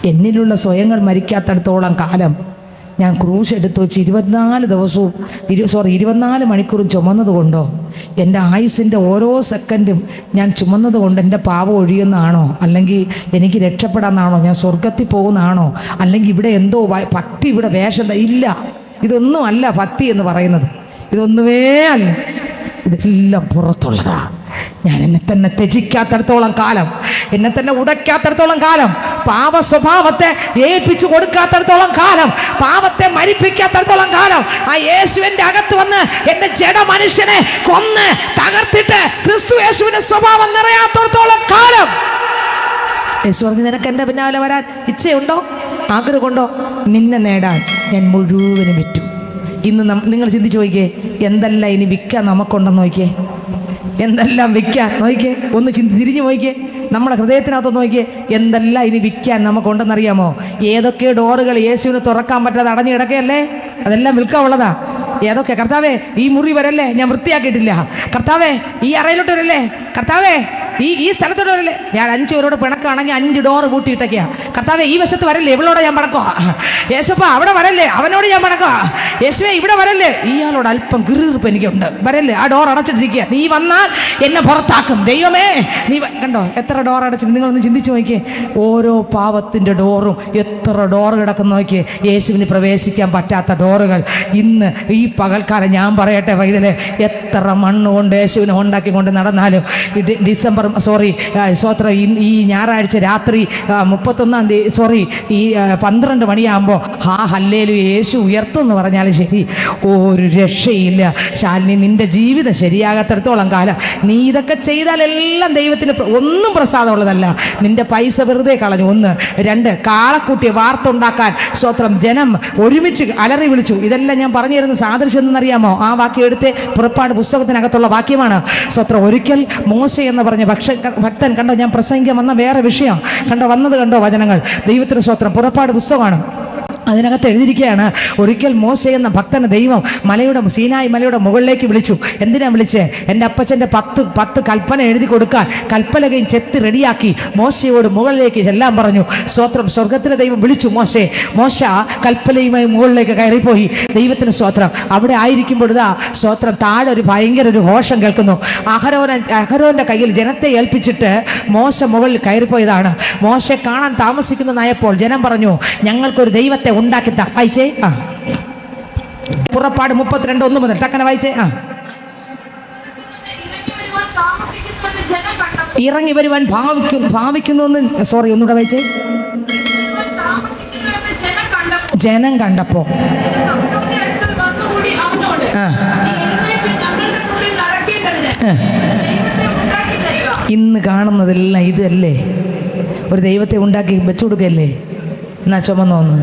എന്നിലുള്ള സ്വയങ്ങൾ മരിക്കാത്തടത്തോളം കാലം ഞാൻ ക്രൂശ് എടുത്തു വെച്ച് 24 മണിക്കൂറും ചുമന്നത് കൊണ്ടോ, എൻ്റെ ആയുസിൻ്റെ ഓരോ സെക്കൻഡും ഞാൻ ചുമന്നത് കൊണ്ട് എൻ്റെ പാപം ഒഴിയുന്നതാണോ, അല്ലെങ്കിൽ എനിക്ക് രക്ഷപ്പെടാമെന്നാണോ, ഞാൻ സ്വർഗത്തിൽ പോകുന്നതാണോ, അല്ലെങ്കിൽ ഇവിടെ എന്തോ ഭക്തി ഇവിടെ വേഷം ഇല്ല. ഇതൊന്നും അല്ല ഭക്തി എന്ന് പറയുന്നത്, ഇതൊന്നുമേ അല്ല. ഇതെല്ലാം പുറത്തുള്ളതാ. ഞാൻ എന്നെ തന്നെ ത്യജിക്കാത്തടത്തോളം കാലം, എന്നെ തന്നെ ഉടയ്ക്കാത്തടത്തോളം കാലം, പാപ സ്വഭാവത്തെ ഏൽപ്പിച്ചു കൊടുക്കാത്തടത്തോളം കാലം, പാപത്തെ മരിപ്പിക്കാത്തടത്തോളം കാലം ആ യേശുവിൻ്റെ അകത്ത് വന്ന് എൻ്റെ ജഡ മനുഷ്യനെ കൊന്ന് തകർത്തിട്ട് ക്രിസ്തു യേശുവിൻ്റെ സ്വഭാവം നിറയാത്തടത്തോളം കാലം യേശു പറഞ്ഞു, നിനക്ക് എൻ്റെ പിന്നാലെ വരാൻ ഇച്ഛയുണ്ടോ, ആഗ്രഹമുണ്ടോ? നിന്നെ നേടാൻ ഞാൻ മുഴുവനും വിറ്റു. ഇന്ന് നിങ്ങൾ ചിന്തിച്ച് നോക്കിയേ, എന്തെല്ലാം ഇനി വിൽക്കാൻ നമുക്കുണ്ടെന്ന് നോക്കിയേ, എന്തെല്ലാം വിൽക്കാൻ നോക്കിയേ, ഒന്ന് തിരിഞ്ഞു നോക്കിയേ, നമ്മുടെ ഹൃദയത്തിനകത്ത് നോക്കിയേ, എന്തെല്ലാം ഇനി വിൽക്കാൻ നമുക്കുണ്ടെന്നറിയാമോ? ഏതൊക്കെ ഡോറുകൾ യേശുവിന് തുറക്കാൻ പറ്റാതെ അടഞ്ഞു കിടക്കുകയല്ലേ, അതെല്ലാം വിൽക്കാനുള്ളതാ. ഏതൊക്കെ? കർത്താവേ, ഈ മുറി വരല്ലേ, ഞാൻ വൃത്തിയാക്കിയിട്ടില്ല. കർത്താവേ, ഈ അറയിലോട്ട് വരല്ലേ. കർത്താവേ, ഈ സ്ഥലത്തോട്ട് വരല്ലേ. ഞാൻ 5 പേരോട് പിണക്കാണെങ്കിൽ 5 ഡോറ് പൂട്ടിയിട്ടൊക്കെയാ. കർത്താവേ, ഈ വശത്ത് വരല്ലേ, ഇവളോട് ഞാൻ പണക്കുവാ. യേശപ്പ അവിടെ വരല്ലേ, അവനോട് ഞാൻ പണക്കുവാ. യേശുവേ, ഇവിടെ വരല്ലേ, ഇയാളോട് അല്പം ഗിറിപ്പ് എനിക്കുണ്ട്, വരല്ലേ. ആ ഡോർ അടച്ചിട്ടിരിക്കുക, നീ വന്നാൽ എന്നെ പുറത്താക്കും. ദൈവമേ, നീ കണ്ടോ എത്ര ഡോർ അടച്ചിട്ട്? നിങ്ങളൊന്ന് ചിന്തിച്ച് നോക്കിയേ, ഓരോ പാവത്തിൻ്റെ ഡോറും എത്ര ഡോർ കിടക്കുന്ന നോക്കിയേ. യേശുവിന് പ്രവേശിക്കാൻ പറ്റാത്ത ഡോറുകൾ. ഇന്ന് ഈ പകൽക്കാലം ഞാൻ പറയട്ടെ വൈദ്യരെ, എത്ര മണ്ണ് കൊണ്ട് യേശുവിനെ ഉണ്ടാക്കിക്കൊണ്ട് നടന്നാലും ഈ ഞായറാഴ്ച രാത്രി 31-ാം തീയതി ഈ 12 മണിയാകുമ്പോൾ ഹല്ലേലൂയ യേശു ഉയർത്തും എന്ന് പറഞ്ഞാലും ശരി, ഒരു രക്ഷയില്ല. ശാലിനി, നിൻ്റെ ജീവിതം ശരിയാകാത്തിടത്തോളം കാലം നീ ഇതൊക്കെ ചെയ്താലെല്ലാം ദൈവത്തിന് ഒന്നും പ്രസാദമുള്ളതല്ല. നിൻ്റെ പൈസ വെറുതെ കളഞ്ഞു. 1, 2 കാളക്കുട്ടിയെ വാർത്തുണ്ടാക്കാൻ ജനം ഒരുമിച്ച് അലറി വിളിച്ചു. ഇതെല്ലാം ഞാൻ പറഞ്ഞു തരുന്ന സാദൃശ്യം എന്നറിയാമോ? ആ വാക്യം എടുത്ത് പുറപ്പാട് പുസ്തകത്തിനകത്തുള്ള വാക്യമാണ്. ഒരിക്കൽ മോശ എന്ന് പറഞ്ഞ ഭക്തൻ കണ്ടോ, ഞാൻ പ്രസംഗിക്കാൻ വന്ന വേറെ വിഷയം കണ്ടോ, വന്നത് കണ്ടോ വചനങ്ങൾ. ദൈവത്തിന് സ്വത്രം, പുറപ്പാട് പുസ്തകമാണ്. അതിനകത്ത് എഴുതിയിരിക്കുകയാണ്, ഒരിക്കൽ മോശ എന്ന ഭക്തനെ ദൈവം സീനായി മലയുടെ മുകളിലേക്ക് വിളിച്ചു. എന്തിനാ വിളിച്ചേ? എൻ്റെ അപ്പച്ചൻ്റെ 10 കൽപ്പന എഴുതി കൊടുക്കാൻ കൽപ്പലകയും ചെത്തി റെഡിയാക്കി മോശയോട് മുകളിലേക്ക് ചെല്ലാൻ പറഞ്ഞു. സ്വത്രം, സ്വർഗത്തിലെ ദൈവം വിളിച്ചു മോശ കൽപ്പലയുമായി മുകളിലേക്ക് കയറിപ്പോയി. ദൈവത്തിന് സ്വത്രം. അവിടെ ആയിരിക്കുമ്പോൾ ഇതാ സ്വത്രം, താഴെ ഒരു ഭയങ്കര ഒരു ഘോഷം കേൾക്കുന്നു. അഹരോന്റെ കയ്യിൽ ജനത്തെ ഏൽപ്പിച്ചിട്ട് മോശ മുകളിൽ കയറിപ്പോയതാണ്. മോശെ കാണാൻ താമസിക്കുന്നതായപ്പോൾ ജനം പറഞ്ഞു, ഞങ്ങൾക്കൊരു ദൈവത്തെ ഉണ്ടാക്കിത്താ. വായിച്ചേ. പുറപ്പാട് 32:1 മുതൽ ടക്കനെ വായിച്ചേ. ഇറങ്ങി വരുവാൻ ഭാവിക്കുന്നു. ഒന്നുകൂടെ വായിച്ചേ. ജനം കണ്ടപ്പോ ഇന്ന് കാണുന്നതെല്ലാം ഇതല്ലേ? ഒരു ദൈവത്തെ ഉണ്ടാക്കി വെച്ചു കൊടുക്കല്ലേ? എന്നാ ചുമന്നോന്ന്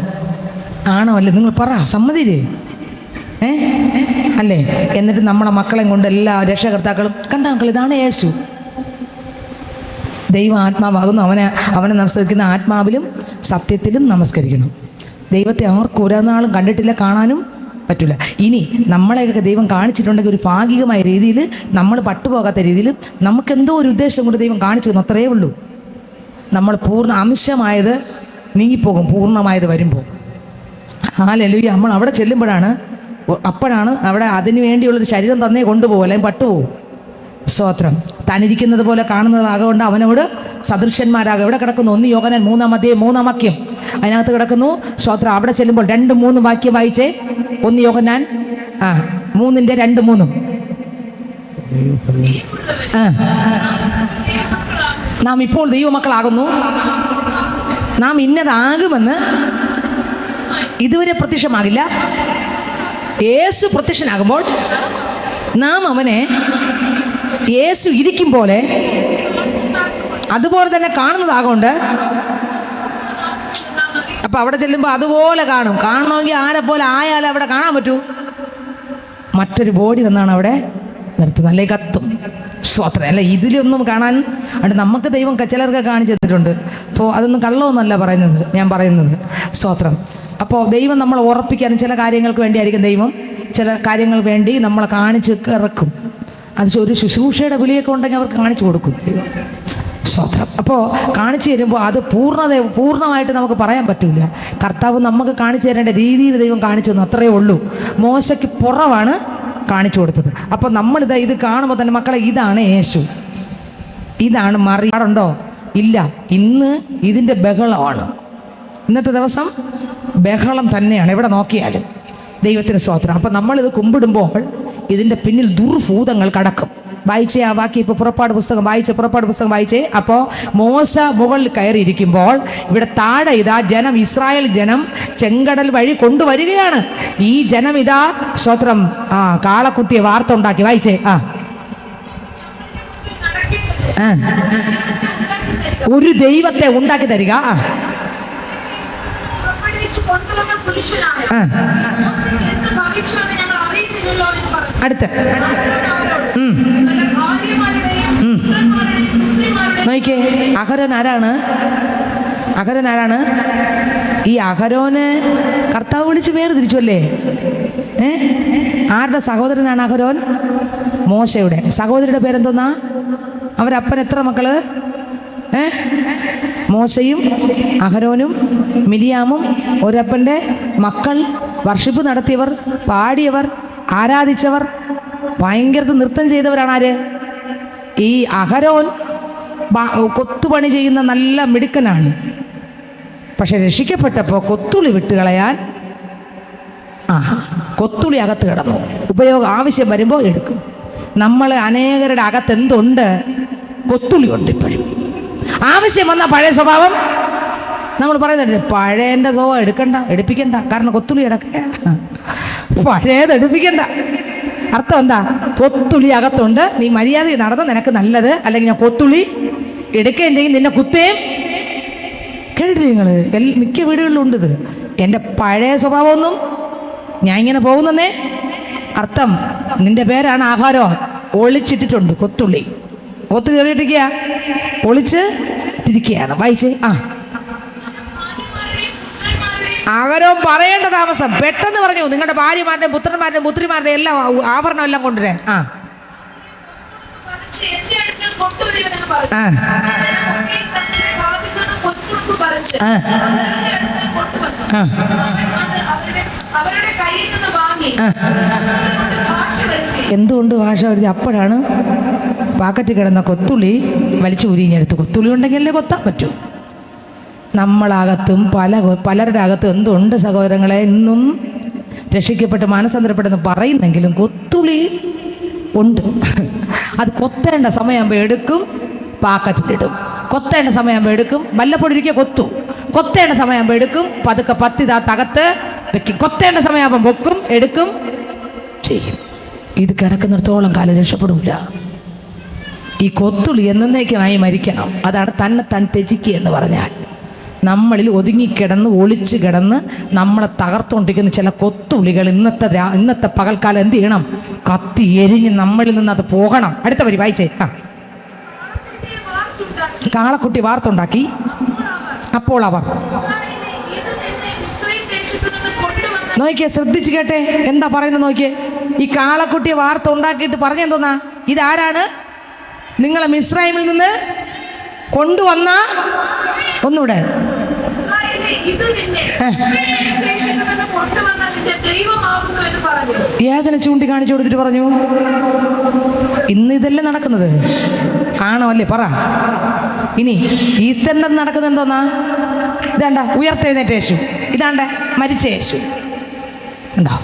ആണോ അല്ലേ? നിങ്ങൾ പറ, സമ്മതിയില്ലേ? അല്ലേ? എന്നിട്ട് നമ്മളെ മക്കളെയും കൊണ്ട് എല്ലാ രക്ഷകർത്താക്കളും കണ്ട മക്കൾ, ഇതാണ് യേശു. ദൈവം ആത്മാവാകുന്നു, അവനെ നമസ്കരിക്കുന്ന ആത്മാവിലും സത്യത്തിലും നമസ്കരിക്കണം. ദൈവത്തെ ആർക്കും ഒരാളും കണ്ടിട്ടില്ല, കാണാനും പറ്റില്ല. ഇനി നമ്മളെയൊക്കെ ദൈവം കാണിച്ചിട്ടുണ്ടെങ്കിൽ ഒരു ഭാഗികമായ രീതിയിൽ, നമ്മൾ പട്ടുപോകാത്ത രീതിയിൽ നമുക്കെന്തോ ഒരു ഉദ്ദേശം കൊണ്ട് ദൈവം കാണിച്ചു തന്നു, അത്രയേ ഉള്ളൂ. നമ്മൾ അംശമായത് നീങ്ങിപ്പോകും, പൂർണ്ണമായത് വരുമ്പോൾ. ഹല്ലേലൂയ. നമ്മൾ അവിടെ ചെല്ലുമ്പോഴാണ്, അപ്പോഴാണ് അവിടെ അതിന് വേണ്ടിയുള്ളൊരു ശരീരം തന്നെ കൊണ്ടുപോകും, അല്ലെങ്കിൽ പട്ടുപോകും. സ്തോത്രം. താനിരിക്കുന്നത് പോലെ കാണുന്നതാകൊണ്ട് അവനോട് സദൃശന്മാരാകും. എവിടെ കിടക്കുന്നു? 1 യോഹന്നാൻ 3-ാം വാക്യം അതിനകത്ത് കിടക്കുന്നു. സ്തോത്രം. അവിടെ ചെല്ലുമ്പോൾ 2-3 വാക്യം വായിച്ചേ. 1 യോഹന്നാൻ 3:2-3. നാം ഇപ്പോൾ ദൈവമക്കളാകുന്നു, നാം ഇന്നതാകുമെന്ന് ഇതുവരെ പ്രത്യക്ഷമാകില്ല. യേശു പ്രത്യക്ഷനാകുമ്പോൾ നാം അവനെ യേശു ഇരിക്കും പോലെ അതുപോലെ തന്നെ കാണുന്നതാകൊണ്ട്, അപ്പം അവിടെ ചെല്ലുമ്പോൾ അതുപോലെ കാണണമെങ്കിൽ ആരെ പോലെ ആയാലും അവിടെ കാണാൻ പറ്റൂ. മറ്റൊരു ബോഡി തന്നാണ് അവിടെ നിർത്തുന്നു, അല്ലെ കത്തും. സ്വത്രം അല്ല, ഇതിലൊന്നും കാണാൻ അത് നമുക്ക് ദൈവം ചിലർക്ക് കാണിച്ചു തന്നിട്ടുണ്ട്. അപ്പോൾ അതൊന്നും കള്ളമൊന്നുമല്ല പറയുന്നത്, ഞാൻ പറയുന്നത് സ്വത്രം. അപ്പോൾ ദൈവം നമ്മളെ ഉറപ്പിക്കാനും ചില കാര്യങ്ങൾക്ക് വേണ്ടിയായിരിക്കും ദൈവം ചില കാര്യങ്ങൾ വേണ്ടി നമ്മളെ കാണിച്ച് ഇറക്കും. അത് ഒരു ശുശ്രൂഷയുടെ വിളിയൊക്കെ ഉണ്ടെങ്കിൽ അവർക്ക് കാണിച്ചു കൊടുക്കും ദൈവം. സ്വത്രം. അപ്പോൾ കാണിച്ചു തരുമ്പോൾ അത് പൂർണ്ണമായിട്ട് നമുക്ക് പറയാൻ പറ്റില്ല. കർത്താവ് നമുക്ക് കാണിച്ചു തരേണ്ട രീതിയിൽ ദൈവം കാണിച്ചു തന്നു, അത്രയേ ഉള്ളൂ. മോശയ്ക്ക് പുറമാണ് കാണിച്ചു കൊടുത്തത്. അപ്പം നമ്മളിത് ഇത് കാണുമ്പോൾ തന്നെ മക്കളെ, ഇതാണ് യേശു, ഇതാണ് മറിയാടുണ്ടോ? ഇല്ല. ഇന്ന് ഇതിൻ്റെ ബഹളമാണ്. ഇന്നത്തെ ദിവസം ബഹളം തന്നെയാണ് എവിടെ നോക്കിയാലും. ദൈവത്തിന് സ്തോത്രം. അപ്പം നമ്മളിത് കുമ്പിടുമ്പോൾ ഇതിൻ്റെ പിന്നിൽ ദുർഭൂതങ്ങൾ കടക്കും. വായിച്ചേ ആ വാക്യം, ഇപ്പോൾ പുറപ്പാട് പുസ്തകം വായിച്ചേ. അപ്പോൾ മോശ മുകളിൽ കയറിയിരിക്കുമ്പോൾ ഇവിടെ താഴെ ഇതാ ജനം, ഇസ്രായേൽ ജനം ചെങ്കടൽ വഴി കൊണ്ടുവരികയാണ്. ഈ ജനം ഇതാ സ്തോത്രം കാളക്കുട്ടിയെ വാർത്ത ഉണ്ടാക്കി. വായിച്ചേ. ഒരു ദൈവത്തെ ഉണ്ടാക്കി തരിക. അടുത്ത നോക്കിയേ, അഹരോൻ ആരാണ്? ഈ അഹരോന് കർത്താവ് വിളിച്ച് വേർതിരിച്ചു അല്ലേ? ആരുടെ സഹോദരനാണ് അഹരോൻ? മോശയുടെ. സഹോദരിയുടെ പേരെന്തോന്നാ? അവരപ്പൻ എത്ര മക്കള്? മോശയും അഹരോനും മിരിയാമും ഒരപ്പൻ്റെ മക്കൾ. വർഷിപ്പ് നടത്തിയവർ, പാടിയവർ, ആരാധിച്ചവർ, ഭയങ്കര നൃത്തം ചെയ്തവരാണ് ആര്? ഈ അഹരോൻ കൊത്തുപണി ചെയ്യുന്ന നല്ല മിടുക്കനാണ്. പക്ഷെ രക്ഷിക്കപ്പെട്ടപ്പോൾ കൊത്തുളി വിട്ടുകളയാൻ കൊത്തുളി അകത്ത് കിടന്നു. ആവശ്യം വരുമ്പോൾ എടുക്കും. നമ്മൾ അനേകരുടെ അകത്ത് എന്തുണ്ട്? കൊത്തുളി ഉണ്ട്. ഇപ്പോഴും ആവശ്യം വന്ന പഴയ സ്വഭാവം നമ്മൾ പറയുന്നുണ്ട്. പഴയൻ്റെ സ്വഭാവം എടുപ്പിക്കണ്ട. കാരണം കൊത്തുളി കിടക്കുക. പഴയത് എടുപ്പിക്കണ്ട. അർത്ഥം എന്താ? കൊത്തുളി അകത്തുണ്ട്. നീ മര്യാദ നടന്ന നിനക്ക് നല്ലത്. അല്ലെങ്കിൽ ഞാൻ കൊത്തുളി എടുക്കുകയും ചെയ്യും, നിന്നെ കുത്തേയും. കേട്ടിട്ട് നിങ്ങൾ മിക്ക വീടുകളിലും ഉണ്ട് ഇത്. എൻ്റെ പഴയ സ്വഭാവമൊന്നും ഞാൻ ഇങ്ങനെ പോകുന്നേ. അർത്ഥം നിന്റെ പേരാണ് ആഹാരം. ഒളിച്ചിട്ടിട്ടുണ്ട് കൊത്തുള്ളി. ഒത്തു കയറിയിട്ടിരിക്കുക, ഒളിച്ച് ഇരിക്കുകയാണ്. വായിച്ച്. ആഹാരവും പറയേണ്ട താമസം. പെട്ടെന്ന് പറഞ്ഞു, നിങ്ങളുടെ ഭാര്യമാരുടെയും പുത്രന്മാരുടെയും പുത്രിമാരുടെയും എല്ലാം ആഭരണം എല്ലാം കൊണ്ടുവരാൻ. എന്തുകൊണ്ട് ഭാഷ എഴുതി? അപ്പോഴാണ് പാക്കറ്റ് കിടന്ന കൊത്തുള്ളി വലിച്ചു ഉരിഞ്ഞെടുത്ത്. കൊത്തുള്ളി ഉണ്ടെങ്കിലല്ലേ കൊത്താൻ പറ്റൂ. നമ്മളകത്തും പലരുടെ അകത്തും എന്തുണ്ട് സഹോദരങ്ങളെ? ഇന്നും രക്ഷിക്കപ്പെട്ട് മാനസാന്തരപ്പെട്ടെന്ന് പറയുന്നെങ്കിലും കൊത്തുള്ളി ഉണ്ട്. അത് കൊത്തേണ്ട സമയമാകുമ്പോൾ എടുക്കും, പാക്കറ്റിലിടും. കൊത്തേണ്ട സമയമാകുമ്പോൾ എടുക്കും, വല്ലപ്പോഴൊരിക്കൽ കൊത്തേണ്ട സമയമാകുമ്പോൾ എടുക്കും, പതുക്കെ പത്തിതാ തകത്ത് വെക്കും. കൊത്തേണ്ട സമയമാകുമ്പോൾ വെക്കും, എടുക്കും, ചെയ്യും. ഇത് കിടക്കുന്നിടത്തോളം കാലം രക്ഷപ്പെടില്ല. ഈ കൊത്തുള്ളി എന്നേക്കുമായി മരിക്കണം. അതാണ് തന്നെ താൻ ത്യജിക്കുക എന്ന് പറഞ്ഞാൽ. നമ്മളിൽ ഒതുങ്ങിക്കിടന്ന് ഒളിച്ചു കിടന്ന് നമ്മളെ തകർത്തുകൊണ്ടിരിക്കുന്ന ചില കൊത്തുള്ളികൾ ഇന്നത്തെ പകൽക്കാലം എന്ത് ചെയ്യണം? കത്തി എരിഞ്ഞ് നമ്മളിൽ നിന്ന് അത് പോകണം. അടുത്ത വരി വായിച്ചേ. കാളക്കുട്ടി വാർത്തുണ്ടാക്കി. അപ്പോൾ അവർ നോക്കിയേ, ശ്രദ്ധിച്ച് കേട്ടെ എന്താ പറയുന്നത് നോക്കിയേ. ഈ കാളക്കുട്ടിയെ വാർത്ത ഉണ്ടാക്കിയിട്ട് പറഞ്ഞെന്തോന്നാ? ഇതാരാണ്? നിങ്ങളെ മിസ്രൈമിൽ നിന്ന് കൊണ്ടുവന്ന ഒന്നൂടെ ഏതിനെ ചൂണ്ടിക്കാണിച്ചു കൊടുത്തിട്ട് പറഞ്ഞു, ഇന്ന് ഇതല്ലേ നടക്കുന്നത്? ആണോ അല്ലേ? പറ. ഇനി ഈസ്റ്ററിൻ്റെ നടക്കുന്നത് എന്തോന്നാ? ഇതാണ്ട ഉയർത്തെഴുന്നേറ്റ യേശു, ഇതാണ്ട മരിച്ച യേശു. ഉണ്ടോ?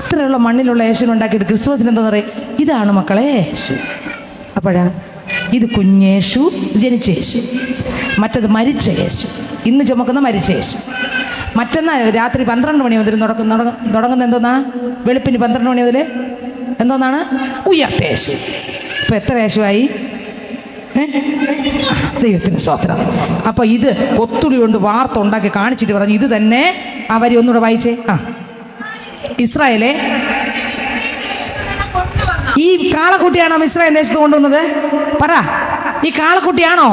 ഇത്രയുള്ള മണ്ണിലുള്ള യേശുവിനെ ഉണ്ടാക്കിയിട്ട് ക്രിസ്തുമസിന് എന്താ പറയുക? ഇതാണ് മക്കളെ യേശു. അപ്പോഴാ ഇത് കുഞ്ഞേശു, ജനിച്ച യേശു. മറ്റത് മരിച്ച യേശു, ഇന്ന് ചുമക്കുന്ന മരിച്ച യേശു. മറ്റന്നാൾ രാത്രി 12 മണി മുതൽ തുടങ്ങുന്ന എന്തോന്നാ? വെളുപ്പിന് 12 മണി മുതൽ എന്തോന്നാണ്? ഉയർത്ത യേശു. ഇപ്പം എത്ര യേശുവായി? ദൈവത്തിന് സ്തോത്രം. അപ്പം ഇത് കൊത്തുളി കൊണ്ട് വാർത്ത ഉണ്ടാക്കി കാണിച്ചിട്ട് പറഞ്ഞു, ഇത് തന്നെ ആ വരി ഒന്നുകൂടെ വായിച്ചേ. ഇസ്രായേലെ ഈ കാളക്കുട്ടിയാണോ മിസ്രൈം ദേശത്ത് കൊണ്ടുവന്നത്? പറ, ഈ കാളക്കുട്ടിയാണോ?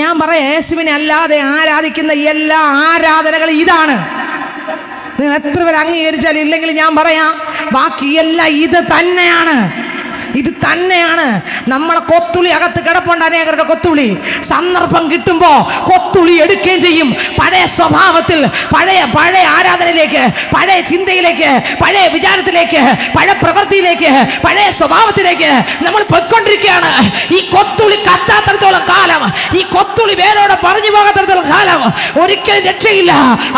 ഞാൻ പറയാം, യേശുവിനെ അല്ലാതെ ആരാധിക്കുന്ന എല്ലാ ആരാധനകളും ഇതാണ്. നിങ്ങൾ എത്ര പേര് അംഗീകരിച്ചാലും ഇല്ലെങ്കിൽ ഞാൻ പറയാം, ബാക്കിയെല്ലാം ഇത് തന്നെയാണ്. ഇത് തന്നെയാണ്. നമ്മളെ കൊത്തുളി അകത്ത് കിടപ്പുണ്ട്, അനേകരുടെ കൊത്തുളി. സന്ദർഭം കിട്ടുമ്പോ കൊത്തുളി എടുക്കുകയും ചെയ്യും. പഴയ സ്വഭാവത്തിൽ, പഴയ ആരാധനയിലേക്ക്, പഴയ ചിന്തയിലേക്ക്, പഴയ വിചാരത്തിലേക്ക്, പഴയ പ്രവൃത്തിയിലേക്ക്, പഴയ സ്വഭാവത്തിലേക്ക് നമ്മൾ പൊയ്ക്കൊണ്ടിരിക്കുകയാണ്. ഈ കൊത്തുളി കത്താത്തടത്തോളം കാലം, ഈ കൊത്തുളി വേരോടെ പറഞ്ഞു പോകാത്തടത്തോളം കാലം ഒരിക്കലും രക്ഷയില്ല.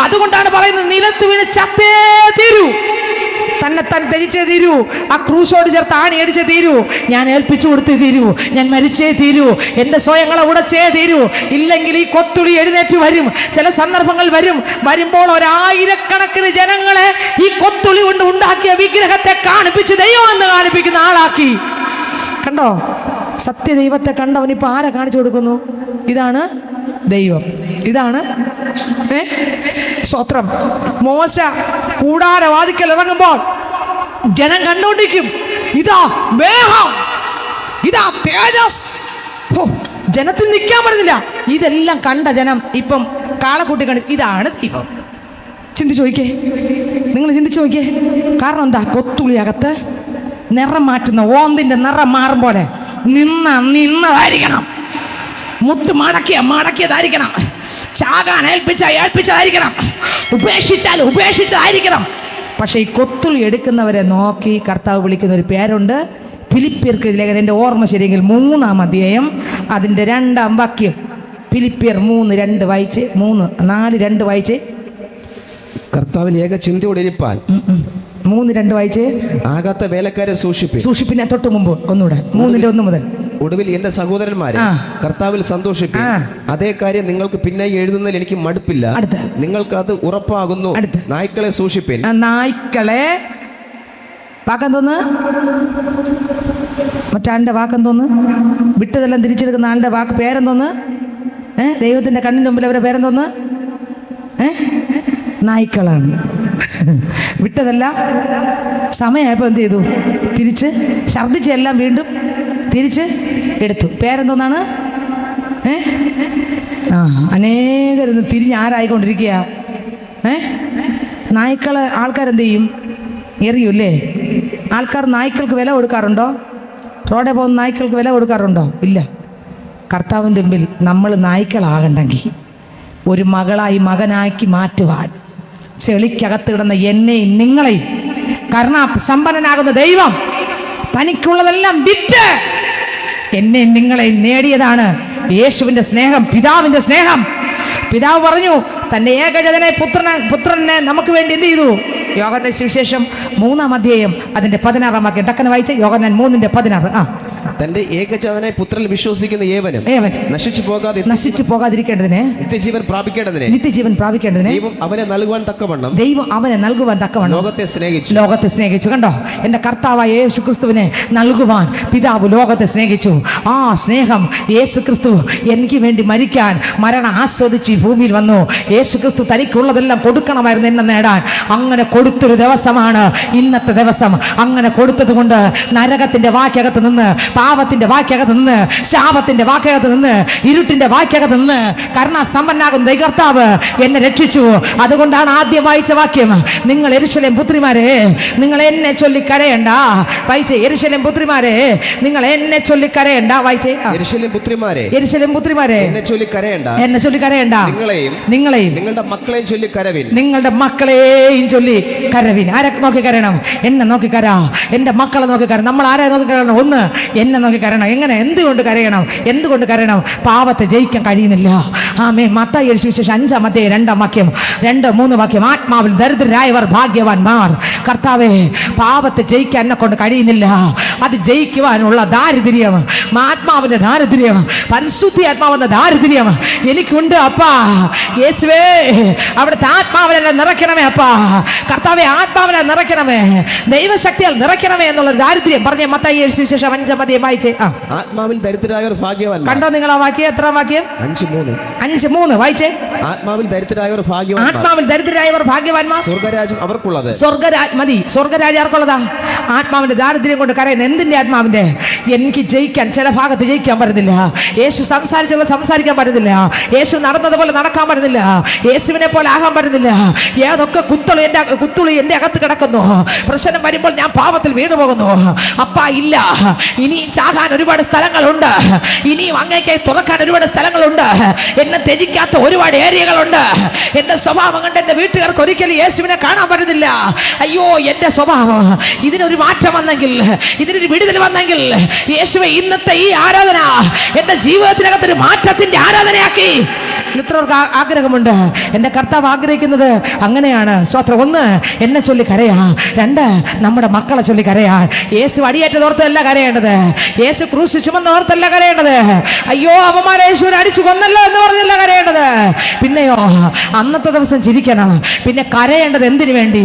അതുകൊണ്ടാണ് പറയുന്നത്, നിലത്ത് വീണ് ചത്തേ തീരൂ, തന്നെത്താൻ ത്യജിച്ചേ തീരൂ, ആ ക്രൂശോട് ചേർത്ത് ആണി അടിച്ചേ തീരൂ, ഞാൻ ഏൽപ്പിച്ചു കൊടുത്തേ തീരൂ, ഞാൻ മരിച്ചേ തീരൂ, എൻ്റെ സ്വയങ്ങളെ ഉടച്ചേ തീരൂ. ഇല്ലെങ്കിൽ ഈ കൊത്തുളി എഴുന്നേറ്റ് വരും. ചില സന്ദർഭങ്ങൾ വരുമ്പോൾ 1000കണക്കിന് ജനങ്ങളെ ഈ കൊത്തുളി കൊണ്ട് ഉണ്ടാക്കിയ വിഗ്രഹത്തെ കാണിപ്പിച്ച് ദൈവം എന്ന് കാണിപ്പിക്കുന്ന ആളാക്കി. കണ്ടോ, സത്യദൈവത്തെ കണ്ടവൻ ഇപ്പൊ ആരെ കാണിച്ചു കൊടുക്കുന്നു? ഇതാണ് ദൈവം, ഇതാണ് സ്തോത്രം. മോശ കൂടാരവാതിക്കൽ ഇറങ്ങുമ്പോൾ ജനം കണ്ടുകൊണ്ടിരിക്കും, ഇതാ മേഘം, ഇതാ തേജസ്. ജനത്തിൽ നിൽക്കാൻ പറ്റുന്നില്ല. ഇതെല്ലാം കണ്ട ജനം ഇപ്പം കാളക്കുട്ടി കണ്ടു, ഇതാണ് ദൈവം. ചിന്തിച്ചു നോക്കിയേ, നിങ്ങൾ ചിന്തിച്ചു നോക്കിയേ. കാരണം എന്താ? കൊത്തുളി അകത്ത് നിറം മാറ്റുന്ന ഓന്തിന്റെ നിറം മാറും പോലെ നിന്നതായിരിക്കണം, മുട്ട് മടക്കിയതായിരിക്കണം, ചാകാൻ ഏൽപ്പിച്ചതായിരിക്കണം, ഉപേക്ഷിച്ചതായിരിക്കണം. പക്ഷെ ഈ കൊത്തുളി എടുക്കുന്നവരെ നോക്കി കർത്താവ് വിളിക്കുന്ന ഒരു പേരുണ്ട്. ഫിലിപ്പിയർക്ക് ലേഖനം, എൻ്റെ ഓർമ്മ ശരിയെങ്കിൽ 3-ാം അധ്യായം അതിൻ്റെ 2-ാം വാക്യം. ഫിലിപ്പിയർ 3:2 വായിച്ച്, 3:4-2 വായിച്ച്. കർത്താവിൽ ഏക ചിന്തയോടെ ഇരിപ്പാൻ 3:2 വായിച്ച്. ആകാത്ത വേലക്കാരെ സൂക്ഷിപ്പിനെ തൊട്ട് മുമ്പ് ഒന്നുകൂടെ 3:1 മുതൽ. ഒടുവിൽ എന്റെ സഹോദരന്മാരെ കർത്താവിൽ സന്തോഷിപ്പിൻ. അതേ കാര്യം നിങ്ങൾക്ക് പിന്നെ എഴുതുന്നതിൽ എനിക്ക് മടുപ്പില്ല. നിങ്ങൾക്ക് അത് ഉറപ്പാകുന്നു. നായ്ക്കളെ സൂക്ഷിപ്പിൻ. നായ്ക്കളെ വാക്കെന്തോന്ന്? മറ്റാളുടെ വാക്കെന്തോന്ന്? വിട്ടതെല്ലാം തിരിച്ചെടുക്കുന്ന ആളുടെ വാക്ക് പേരെന്തോന്ന്? ദൈവത്തിന്റെ കണ്ണിന് മുമ്പിൽ അവരെ പേരെന്തോന്ന്? നായ്ക്കളാണ്. വിട്ടതെല്ലാം സമയമായപ്പോൾ എന്ത് ചെയ്തു? തിരിച്ച് ഛർദ്ദിച്ചെല്ലാം വീണ്ടും തിരിച്ച് എടുത്തു. പേരെന്തോന്നാണ്? അനേകരിന്ന് തിരിഞ്ഞ് ആരായിക്കൊണ്ടിരിക്കുക. നായ്ക്കളെ ആൾക്കാരെന്ത് ചെയ്യും? എറിയൂല്ലേ? ആൾക്കാർ നായ്ക്കൾക്ക് വില കൊടുക്കാറുണ്ടോ? റോഡെ പോകുന്ന നായ്ക്കൾക്ക് വില കൊടുക്കാറുണ്ടോ? ഇല്ല. കർത്താവിൻ്റെ മുമ്പിൽ നമ്മൾ നായ്ക്കളാകണ്ടെങ്കിൽ, ഒരു മകളായി മകനാക്കി മാറ്റുവാൻ ചെളിക്കകത്ത് കിടന്ന എന്നെയും നിങ്ങളെയും കരുണാസമ്പന്നനാകുന്ന ദൈവം തനിക്കുള്ളതെല്ലാം വിറ്റ് എന്നെയും നിങ്ങളെയും നേടിയതാണ്. യേശുവിൻ്റെ സ്നേഹം, പിതാവിൻ്റെ സ്നേഹം. പിതാവ് പറഞ്ഞു, തൻ്റെ ഏകജാതനായ പുത്രനെ നമുക്ക് വേണ്ടി എന്ത് ചെയ്തു? യോഹന്നാൻ സുവിശേഷം 3-ാം അധ്യായം അതിൻ്റെ 16-ാം വാക്യം. ടക്കനെ വായിച്ച യോഹന്നാൻ 3:16. തന്റെ ഏകജാതനായ പുത്രനിൽ വിശ്വസിക്കുന്ന ഏവനും നശിച്ചു പോകാതിരിക്കേണ്ടതിന്, നിത്യജീവൻ പ്രാപിക്കേണ്ടതിന് ദൈവം അവനെ നൽകുവാൻ തക്കവണ്ണം ലോകത്തെ സ്നേഹിച്ചു. കണ്ടോ, എൻ്റെ കർത്താവായ യേശു ക്രിസ്തുവിനെ നൽകുവാൻ പിതാവ് ലോകത്തെ സ്നേഹിച്ചു. ആ സ്നേഹം യേശു ക്രിസ്തു എനിക്ക് വേണ്ടി മരിക്കാൻ, മരണം ആസ്വദിച്ച് ഈ ഭൂമിയിൽ വന്നു. യേശു ക്രിസ്തു തനിക്കുള്ളതെല്ലാം കൊടുക്കണമായിരുന്നു എന്നെ നേടാൻ. അങ്ങനെ കൊടുത്തൊരു ദിവസമാണ് ഇന്നത്തെ ദിവസം. അങ്ങനെ കൊടുത്തത് കൊണ്ട് നരകത്തിന്റെ വാക്കകത്ത് നിന്ന്, പാപത്തിന്റെ വാക്കകത്ത് നിന്ന്, ശാപത്തിന്റെ വാക്കകത്ത് നിന്ന്, ഇരുട്ടിന്റെ വാക്കകത്ത് നിന്ന് കരുണാസമ്പന്നനാകുന്ന കർത്താവ് എന്നെ രക്ഷിച്ചു. അതുകൊണ്ടാണ് ആദ്യം വായിച്ച വാക്യം, നിങ്ങൾ യെരൂശലേം പുത്രിമാരെ നിങ്ങൾ എന്നെ ചൊല്ലി കരയണ്ട. വായിച്ചേ, യെരൂശലേം പുത്രിമാരെ നിങ്ങൾ എന്നെ ചൊല്ലി കരയണ്ട. വായിച്ചേ, യെരൂശലേം പുത്രിമാരെ എന്നെ ചൊല്ലി കരയണ്ട. നിങ്ങളെയും നിങ്ങളുടെ മക്കളെയും ചൊല്ലി കരവിൻ. ആരെ നോക്കി കരയണം? എന്നെ നോക്കി കര, എൻ്റെ മക്കളെ നോക്കി കര. നമ്മൾ ആരെ നോക്കി കരയണം? ഒന്ന്, എന്നെ നോക്കി കരയണം. എങ്ങനെ? എന്തുകൊണ്ട് കരയണം? പാപത്തെ ജയിക്കാൻ കഴിയുന്നില്ല. മത്തായി സുവിശേഷം 5-ാം അധ്യായം 2-ാം വാക്യം, 2-3 വാക്യം. ആത്മാവിൽ ദരിദ്രരായവർ ഭാഗ്യവാന്മാർ. കർത്താവേ, പാപത്തെ ജയിക്കാൻ എന്നെ കൊണ്ട് കഴിയുന്നില്ല. അത് ജയിക്കുവാനുള്ള ദാരിദ്ര്യം, ആത്മാവിന്റെ ദാരിദ്ര്യം, പരിശുദ്ധി ആത്മാവെന്ന ദാരിദ്ര്യം എനിക്കുണ്ട് അപ്പാ. യേശുവേ, അവിടുത്തെ ആത്മാവിനെ നിറയ്ക്കണമേ അപ്പാ. കർത്താവെ, ആത്മാവിനെ നിറയ്ക്കണമേ, ദൈവശക്തിയാൽ നിറയ്ക്കണമേ എന്നുള്ള ദാരിദ്ര്യം പറഞ്ഞ മത്തായി സുവിശേഷം 5-ാം അധ്യായം വായിച്ചേ. ആത്മാവിൽ ദരിദ്രരായവർ ഭാഗ്യവാന്മാർ. കണ്ടോ നിങ്ങൾ ആ വാക്യം? എത്ര വാക്യം? 5:3 വായിച്ചേ. ആത്മാവിൽ ദരിദ്രരായവർ ഭാഗ്യവാന്മാർ, സ്വർഗ്ഗരാജ്യം അവർക്കുള്ളത്. സ്വർഗ്ഗരാജ്യം ആർക്കുള്ളതാ? ആത്മാവിന്റെ ദാരിദ്ര്യം കൊണ്ട് കരയുന്ന എന്തിന്റെ ആത്മാവിന്റെ? എനിക്ക് ജയിക്കാൻ, ചില ഭാഗത്ത് ജയിക്കാൻ പറ്റുന്നില്ല. യേശു സംസാരിച്ചതുപോലെ സംസാരിക്കാൻ പറ്റുന്നില്ല. യേശു നടന്നതുപോലെ നടക്കാൻ പറ്റുന്നില്ല. യേശുവിനെ പോലെ ആകാൻ പറ്റുന്നില്ല. ഏതൊക്കെ കുത്തുളി എൻ്റെ അകത്ത് കിടക്കുന്നു. പ്രശ്നം വരുമ്പോൾ ഞാൻ പാപത്തിൽ വീണു പോകുന്നു. അപ്പാ ഇല്ല, ഇനിയും ചാകാൻ ഒരുപാട് സ്ഥലങ്ങളുണ്ട്. ഇനിയും അങ്ങേക്കായി തുറക്കാൻ ഒരുപാട് സ്ഥലങ്ങളുണ്ട്. എന്നെ ത്യജിക്കാത്ത ഒരുപാട് ഏരിയകളുണ്ട്. എന്റെ സ്വഭാവം കൊണ്ട് എന്റെ വീട്ടുകാർക്ക് ഒരിക്കലും യേശുവിനെ കാണാൻ പറ്റുന്നില്ല. അയ്യോ, എന്റെ സ്വഭാവം, ഇതിനൊരു മാറ്റം വന്നെങ്കിൽ, ഇതിനൊരു വിടുതൽ വന്നെങ്കിൽ, യേശുവെ ഇന്നത്തെ ഈ ആരാധന എന്റെ ജീവിതത്തിനകത്തൊരു മാറ്റത്തിന്റെ ആരാധനയാക്കി. ഇത്രവർക്ക് ആഗ്രഹമുണ്ട്. എൻ്റെ കർത്താവ് ആഗ്രഹിക്കുന്നത് അങ്ങനെയാണ്. സ്വത്രം. ഒന്ന്, എന്നെ ചൊല്ലി കരയാ. രണ്ട്, നമ്മുടെ മക്കളെ ചൊല്ലി കരയാ. യേശു അടിയേറ്റതോർത്തല്ല കരയേണ്ടത്. യേശു ക്രൂശ് ചുമന്നോർത്തല്ല കരയേണ്ടത്. അയ്യോ, അവന്മാരെ യേശുവിനെ അടിച്ചു കൊന്നല്ലോ എന്ന് പറഞ്ഞല്ല കരയേണ്ടത്. പിന്നെയോ, അന്നത്തെ ദിവസം ചിരിക്കണം. പിന്നെ കരയേണ്ടത് എന്തിനു വേണ്ടി?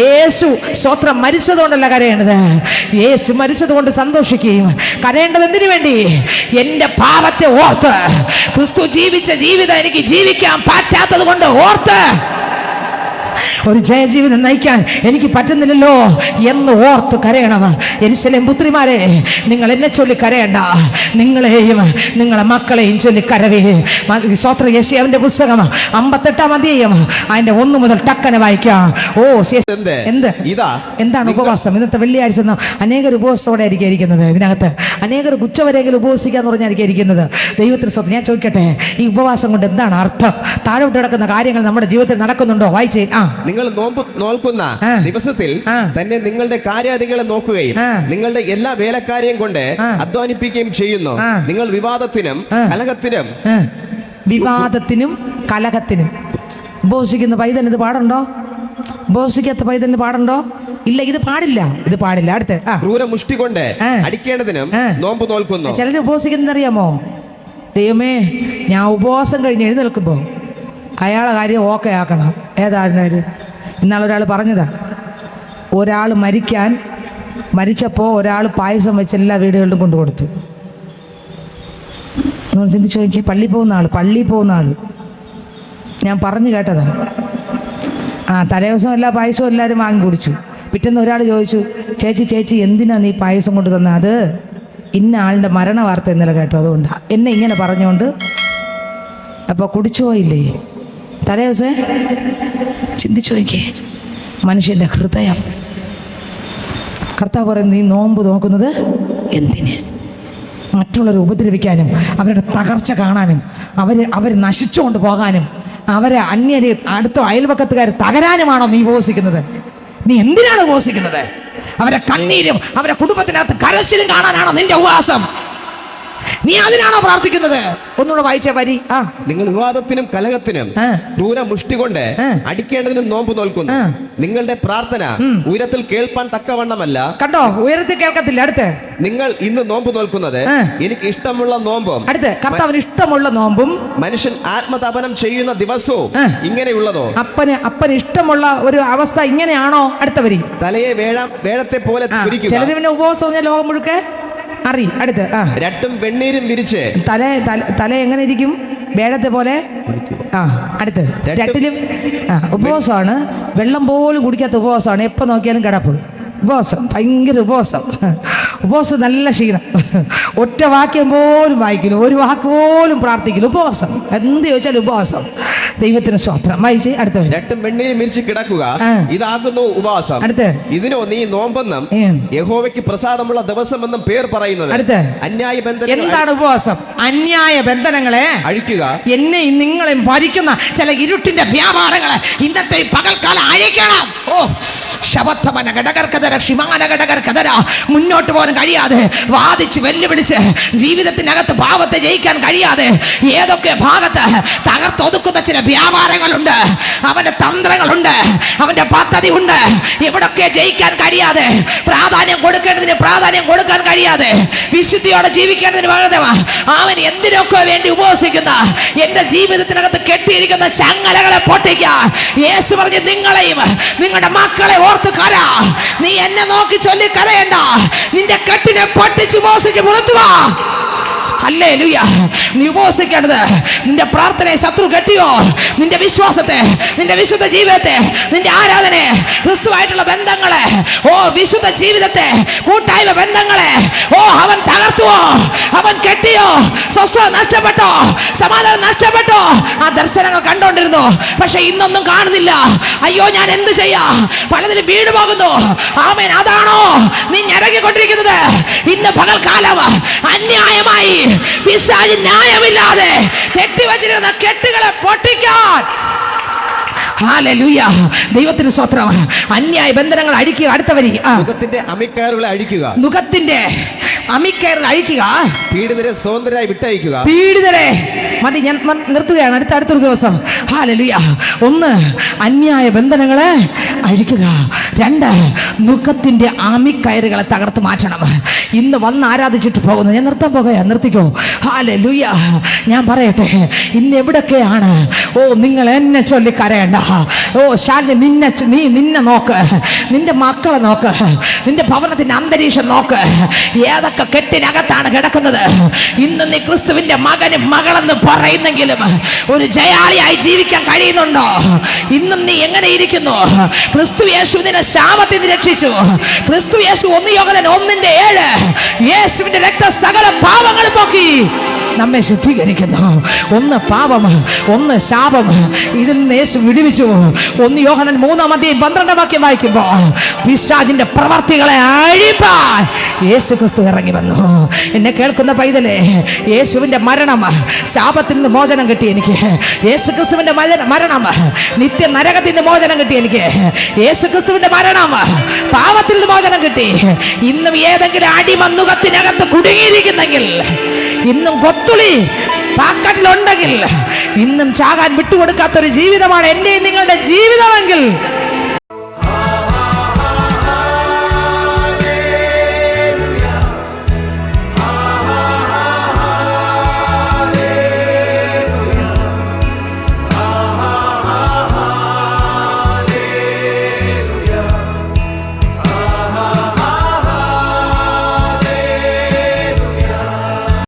യേശു സ്വത്രം മരിച്ചതുകൊണ്ടല്ല കരയേണ്ടത്. യേശു മരിച്ചതുകൊണ്ട് സന്തോഷിക്കുകയും. കരയേണ്ടത് എന്തിനു വേണ്ടി? എൻ്റെ പാപത്തെ ഓർത്ത്, ക്രിസ്തു ജീവിച്ച ജീവിതം എനിക്ക് ജീവിക്കാൻ പറ്റാത്തത് കൊണ്ട് ഓർത്ത്, ഒരു ജയജീവിതം നയിക്കാൻ എനിക്ക് പറ്റുന്നില്ലല്ലോ എന്ന് ഓർത്ത് കരയണം. യെരൂശലേം പുത്രിമാരെ, നിങ്ങൾ എന്നെ ചൊല്ലി കരയണ്ട, നിങ്ങളെയും നിങ്ങളെ മക്കളെയും ചൊല്ലി കരവേ. സ്വത്ര യെശയ്യാവിന്റെ പുസ്തകം 58-ാം അധ്യായം അതിന്റെ 1 മുതൽ ടക്കനെ വായിക്കാം. ഓ, എന്താണ് ഉപവാസം? ഇന്നത്തെ വെള്ളിയാഴ്ച അനേകർ ഉപവാസത്തോടെ ആയിരിക്കും ഇരിക്കുന്നത്. ഇതിനകത്ത് അനേകർ ഉച്ചവരെങ്കിലും ഉപവസിക്കാന്ന് പറഞ്ഞായിരിക്കും ഇരിക്കുന്നത്. ദൈവത്തിന് സ്വന്തം. ഞാൻ ചോദിക്കട്ടെ, ഈ ഉപവാസം കൊണ്ട് എന്താണ് അർത്ഥം? താഴോട്ട് കിടക്കുന്ന കാര്യങ്ങൾ നമ്മുടെ ജീവിതത്തിൽ നടക്കുന്നുണ്ടോ? വായിച്ചേ. നിങ്ങൾ നോമ്പ് നോൽക്കുന്ന ദിവസത്തിൽ തന്നെ നിങ്ങളുടെ കാര്യാദികളെ നോക്കുകയും നിങ്ങളുടെ എല്ലാ വേലക്കാരെയും കൊണ്ട് അധ്വാനിപ്പിക്കുകയും ചെയ്യുന്നു. നിങ്ങൾ വിവാദത്തിനും കലഹത്തിനും ഉപവസിക്കുന്ന പൈതൽ ഇത് പാടുണ്ടോ? ഉപവസിക്കാത്ത പൈതലിന് പാടുണ്ടോ? ഇല്ല, ഇത് പാടില്ല. അടുത്ത്, ക്രൂരമുഷ്ടി കൊണ്ട് അടിക്കേണ്ടതിനും നോമ്പ് നോൽക്കുന്നു. ചിലർ ഉപവസിക്കുന്നറിയാമോ? ദൈവമേ, ഞാൻ ഉപവാസം കഴിഞ്ഞ് എഴുന്നേൽക്കുമ്പോ അയാളെ കാര്യം ഓക്കെ ആക്കണം. ഏതായിരുന്നു? ഇന്നാളൊരാൾ പറഞ്ഞതാ, ഒരാൾ മരിച്ചപ്പോൾ ഒരാൾ പായസം വെച്ച് എല്ലാ വീടുകളിലും കൊണ്ടു കൊടുത്തു. ചിന്തിച്ചു നോക്കിയേ. പള്ളിയിൽ പോകുന്ന ആൾ ഞാൻ പറഞ്ഞു കേട്ടതാ. തലേദിവസം എല്ലാ പായസവും എല്ലാവരും വാങ്ങി കുടിച്ചു. പിറ്റേന്ന് ഒരാൾ ചോദിച്ചു, ചേച്ചി എന്തിനാ നീ പായസം കൊണ്ട് തന്നെ? അത് ഇന്ന ആളുടെ മരണ വാർത്ത ഇന്നലെ കേട്ടോ, അതുകൊണ്ടാ എന്നെ ഇങ്ങനെ പറഞ്ഞുകൊണ്ട്. അപ്പോൾ കുടിച്ചു പോയില്ലേ തലേദിവസം? ചിന്തിച്ചു നോക്കിയേ, മനുഷ്യൻ്റെ ഹൃദയം. കർത്താവ് പറയുന്നത്, നീ നോമ്പ് നോക്കുന്നത് എന്തിന്? മറ്റുള്ളവരെ ഉപദ്രവിക്കാനും, അവരുടെ തകർച്ച കാണാനും, അവർ നശിച്ചുകൊണ്ട് പോകാനും, അവരെ അന്യര് അടുത്ത അയൽപക്കത്തുകാർ തകരാനുമാണോ നീ ഉപവസിക്കുന്നത്? നീ എന്തിനാണ് ഉപവസിക്കുന്നത്? അവരെ കണ്ണീരും അവരെ കുടുംബത്തിനകത്ത് കരച്ചിലും കാണാനാണോ നിന്റെ ഉപവാസം? നീ അതിനാണോ പ്രാർത്ഥിക്കുന്നത്? ഒന്നുകൂടെ വായിച്ച വരി. നിങ്ങൾ വിവാദത്തിനും കലഹത്തിനും ക്രൂരമുഷ്ടി കൊണ്ട് അടിക്കേണ്ടതിനും നോമ്പ് നോൽക്കുന്നു. നിങ്ങളുടെ പ്രാർത്ഥന ഉയരത്തിൽ കേൾപ്പാൻ തക്കവണ്ണമല്ല. കണ്ടോ, ഉയരത്തിൽ കേൾക്കത്തില്ല. അടുത്ത്, നിങ്ങൾ ഇന്ന് നോമ്പ് നോൽക്കുന്നത് എനിക്ക് ഇഷ്ടമുള്ള നോമ്പും. അടുത്ത്, കർത്താവിന് ഇഷ്ടമുള്ള നോമ്പും മനുഷ്യൻ ആത്മതപനം ചെയ്യുന്ന ദിവസവും ഇങ്ങനെയുള്ളതോ? അപ്പന് ഇഷ്ടമുള്ള ഒരു അവസ്ഥ ഇങ്ങനെയാണോ? അടുത്ത വരി, തലയെ വേഴത്തെ പോലെ ചിലര് പിന്നെ ഉപവാസം പറഞ്ഞാൽ ലോകം മുഴുക്കെ അടുത്ത്, രട്ടും വെണ്ണീരും വിരിച്ച് തല എങ്ങനെ ഇരിക്കും? വേഴത്തെ പോലെ. അടുത്ത്, രട്ടിലും ഉപവാസമാണ്. വെള്ളം പോലും കുടിക്കാത്ത ഉപവാസമാണ്. എപ്പോൾ നോക്കിയാലും കിടപ്പ്. ഉപവാസം, ഭയങ്കര ഉപവാസം. നല്ല ക്ഷീണം. ഒറ്റ വാക്യം പോലും വായിക്കില്ല, ഒരു വാക്ക് പോലും പ്രാർത്ഥിക്കില്ല. ഉപവാസം, എന്ത് ചോദിച്ചാലും ഉപവാസം. ദൈവത്തിന് സ്തോത്രം. വായിച്ച് അടുത്ത, രട്ടും വെണ്ണീരും വിരിച്ച് കിടക്കുക, ഇതാകുന്നു ഉപവാസം. അടുത്ത്, ഇതിനോ നീ നോമ്പെന്നും യഹോവയ്ക്ക് പ്രസാദമുള്ള ദിവസമെന്നും പേർ പറയുന്നത്. അടുത്ത്, അന്യായ ബന്ധനം. എന്താണ് ഉപവാസം? അന്യായ ബന്ധനങ്ങളെ അഴിക്കുക. എന്നെയും നിങ്ങളെയും ഭരിക്കുന്ന ചില ഇരുട്ടിന്റെ വ്യാപാരങ്ങളെ ഇന്നത്തെ പകൽക്കാലം അഴിക്കണം. മുന്നോട്ട് പോകാൻ കഴിയാതെ, വാദിച്ച് വെല്ലുവിളിച്ച് ജീവിതത്തിനകത്ത് പാപത്തെ ജയിക്കാൻ കഴിയാതെ, ഏതൊക്കെ ഭാഗത്ത് തകർത്തൊതുക്കുന്ന ചില വ്യാപാരങ്ങളുണ്ട്, അവന്റെ തന്ത്രങ്ങളുണ്ട്, അവന്റെ പദ്ധതി ഉണ്ട്. എവിടൊക്കെ ജയിക്കാൻ കഴിയാതെ, പ്രാധാന്യം കൊടുക്കേണ്ടതിന് പ്രാധാന്യം കൊടുക്കാൻ കഴിയാതെ, വിശുദ്ധിയോടെ ജീവിക്കേണ്ടതിന് പകരം അവൻ എന്തിനൊക്കെ വേണ്ടി ഉപവസിക്കുന്ന എന്റെ ജീവിതത്തിനകത്ത് കെട്ടിയിരിക്കുന്ന ചങ്ങലകളെ പൊട്ടിക്കാൻ യേശു പറഞ്ഞു, നിങ്ങളെയും നിങ്ങളുടെ മക്കളെ ഓർത്ത് കര. നീ എന്നെ നോക്കി ചൊല്ലി കരയണ്ട, നിന്റെ കെട്ടിനെ പൊട്ടിച്ച് മോസിച്ച് പുറത്തു വാ. ഹല്ലേലൂയ. നീ ഉപവസിക്കേണ്ടത് നിന്റെ പ്രാർത്ഥനയെ ശത്രു കെട്ടിയോ, നിന്റെ വിശ്വാസത്തെ, നിന്റെ വിശുദ്ധ ജീവിതത്തെ, നിന്റെ ആരാധനയെ, ക്രിസ്തുവായിട്ടുള്ള ബന്ധങ്ങളെ, ഓ വിശുദ്ധ ജീവിതത്തെ, കൂട്ടായ്മ ബന്ധങ്ങളെ അവൻ തകർത്തുവോ, അവൻ കെട്ടിയോ, സ്വസ്ഥത നഷ്ടപ്പെട്ടോ, സമാധാനം നഷ്ടപ്പെട്ടോ. ആ ദർശനങ്ങൾ കണ്ടോണ്ടിരുന്നു, പക്ഷെ ഇന്നൊന്നും കാണുന്നില്ല. അയ്യോ ഞാൻ എന്ത് ചെയ്യാ, പലതിലും വീട് പോകുന്നു. ആമേൻ. അതാണോ നീ ഞരങ്ങിക്കൊണ്ടിരിക്കുന്നത്? ഇന്ന് പകൽക്കാലം അന്യായമായി പിശാച് ന്യായമില്ലാതെ കെട്ടിവച്ചിരിക്കുന്ന കെട്ടുകളെ പൊട്ടിക്കാൻ. ഹല്ലേലൂയ. ദൈവത്തിന് സ്തോത്രം. അന്യായ ബന്ധനങ്ങൾ അഴിക്കുക. അടുത്ത വരി. മുഖത്തിന്റെ അമിക്കയറുകളെ അഴിക്കുക. മുഖത്തിന്റെ അമിക്കയറുകൾ അഴിക്കുക. പീഡിതരെ സ്വതന്ത്രരായി വിട്ടയക്കുക. പീഡിതരെ മതി, ഞാൻ നിർത്തുകയാണ്. അടുത്തൊരു ദിവസം. ഹല്ലേലൂയ. 1, അന്യായ ബന്ധനങ്ങളെ അഴിക്കുക. 2, മുഖത്തിന്റെ ആമിക്കയറുകളെ തകർത്ത് മാറ്റണം. ഇന്ന് വന്ന് ആരാധിച്ചിട്ട് പോകുന്നു. ഞാൻ നിർത്താൻ പോകുക. നിർത്തിക്കോ. ഹല്ലേലൂയ. ഞാൻ പറയട്ടെ, ഇന്ന് എവിടൊക്കെയാണ് നിങ്ങൾ എന്നെ ചൊല്ലി കരയണ്ട. ശാലിനി നിന്നെ നോക്ക്, നിന്റെ മക്കളെ നോക്ക്, നിന്റെ ഭവനത്തിന്റെ അന്തരീക്ഷം നോക്ക്. ഏതൊക്കെ കെട്ടിനകത്താണ് കിടക്കുന്നത്. ഇന്ന് നീ ക്രിസ്തുവിന്റെ മകനും മകളെന്ന് പറയുന്നെങ്കിലും ഒരു ജയാളിയായി ജീവിക്കാൻ കഴിയുന്നുണ്ടോ? ഇന്നും നീ എങ്ങനെ ഇരിക്കുന്നു? ക്രിസ്തു യേശു നിന്നെ ശാപത്തിൽ നിന്ന് രക്ഷിച്ചു. ക്രിസ്തു യേശു 1 യോഹന്നാൻ 1:7 യേശുവിന്റെ രക്തം സകല പാപങ്ങളും പോക്കി നമ്മെ ശുദ്ധീകരിക്കുന്നു. 1 പാപം, 1 ശാപം. ഇതിൽ നിന്ന് യേശു വിടുവിച്ചു. 1 യോഹന്നാൻ 3:12 വായിക്കുമ്പോൾ പിശാചിന്റെ പ്രവർത്തികളെ അഴിപ്പാൻ യേശു ക്രിസ്തു ഇറങ്ങി വന്നു. എന്നെ കേൾക്കുന്ന പൈതലേ, യേശുവിന്റെ മരണം ശാപത്തിൽ നിന്ന് മോചനം കിട്ടി എനിക്ക്. യേശു ക്രിസ്തുവിന്റെ മരണം നിത്യ നരകത്തിൽ നിന്ന് മോചനം കിട്ടി എനിക്ക്. യേശു ക്രിസ്തുവിന്റെ മരണം പാപത്തിൽ നിന്ന് മോചനം കിട്ടി. ഇന്നും ഏതെങ്കിലും അടിമന്നുകത്തിനകത്ത് കുടുങ്ങിയിരിക്കുന്നെങ്കിൽ, ഇന്നും കൊത്തുളി പാക്കറ്റിലുണ്ടെങ്കിൽ, ഇന്നും ചാകാൻ വിട്ടുകൊടുക്കാത്തൊരു ജീവിതമാണ് എൻ്റെ നിങ്ങളുടെ ജീവിതമെങ്കിൽ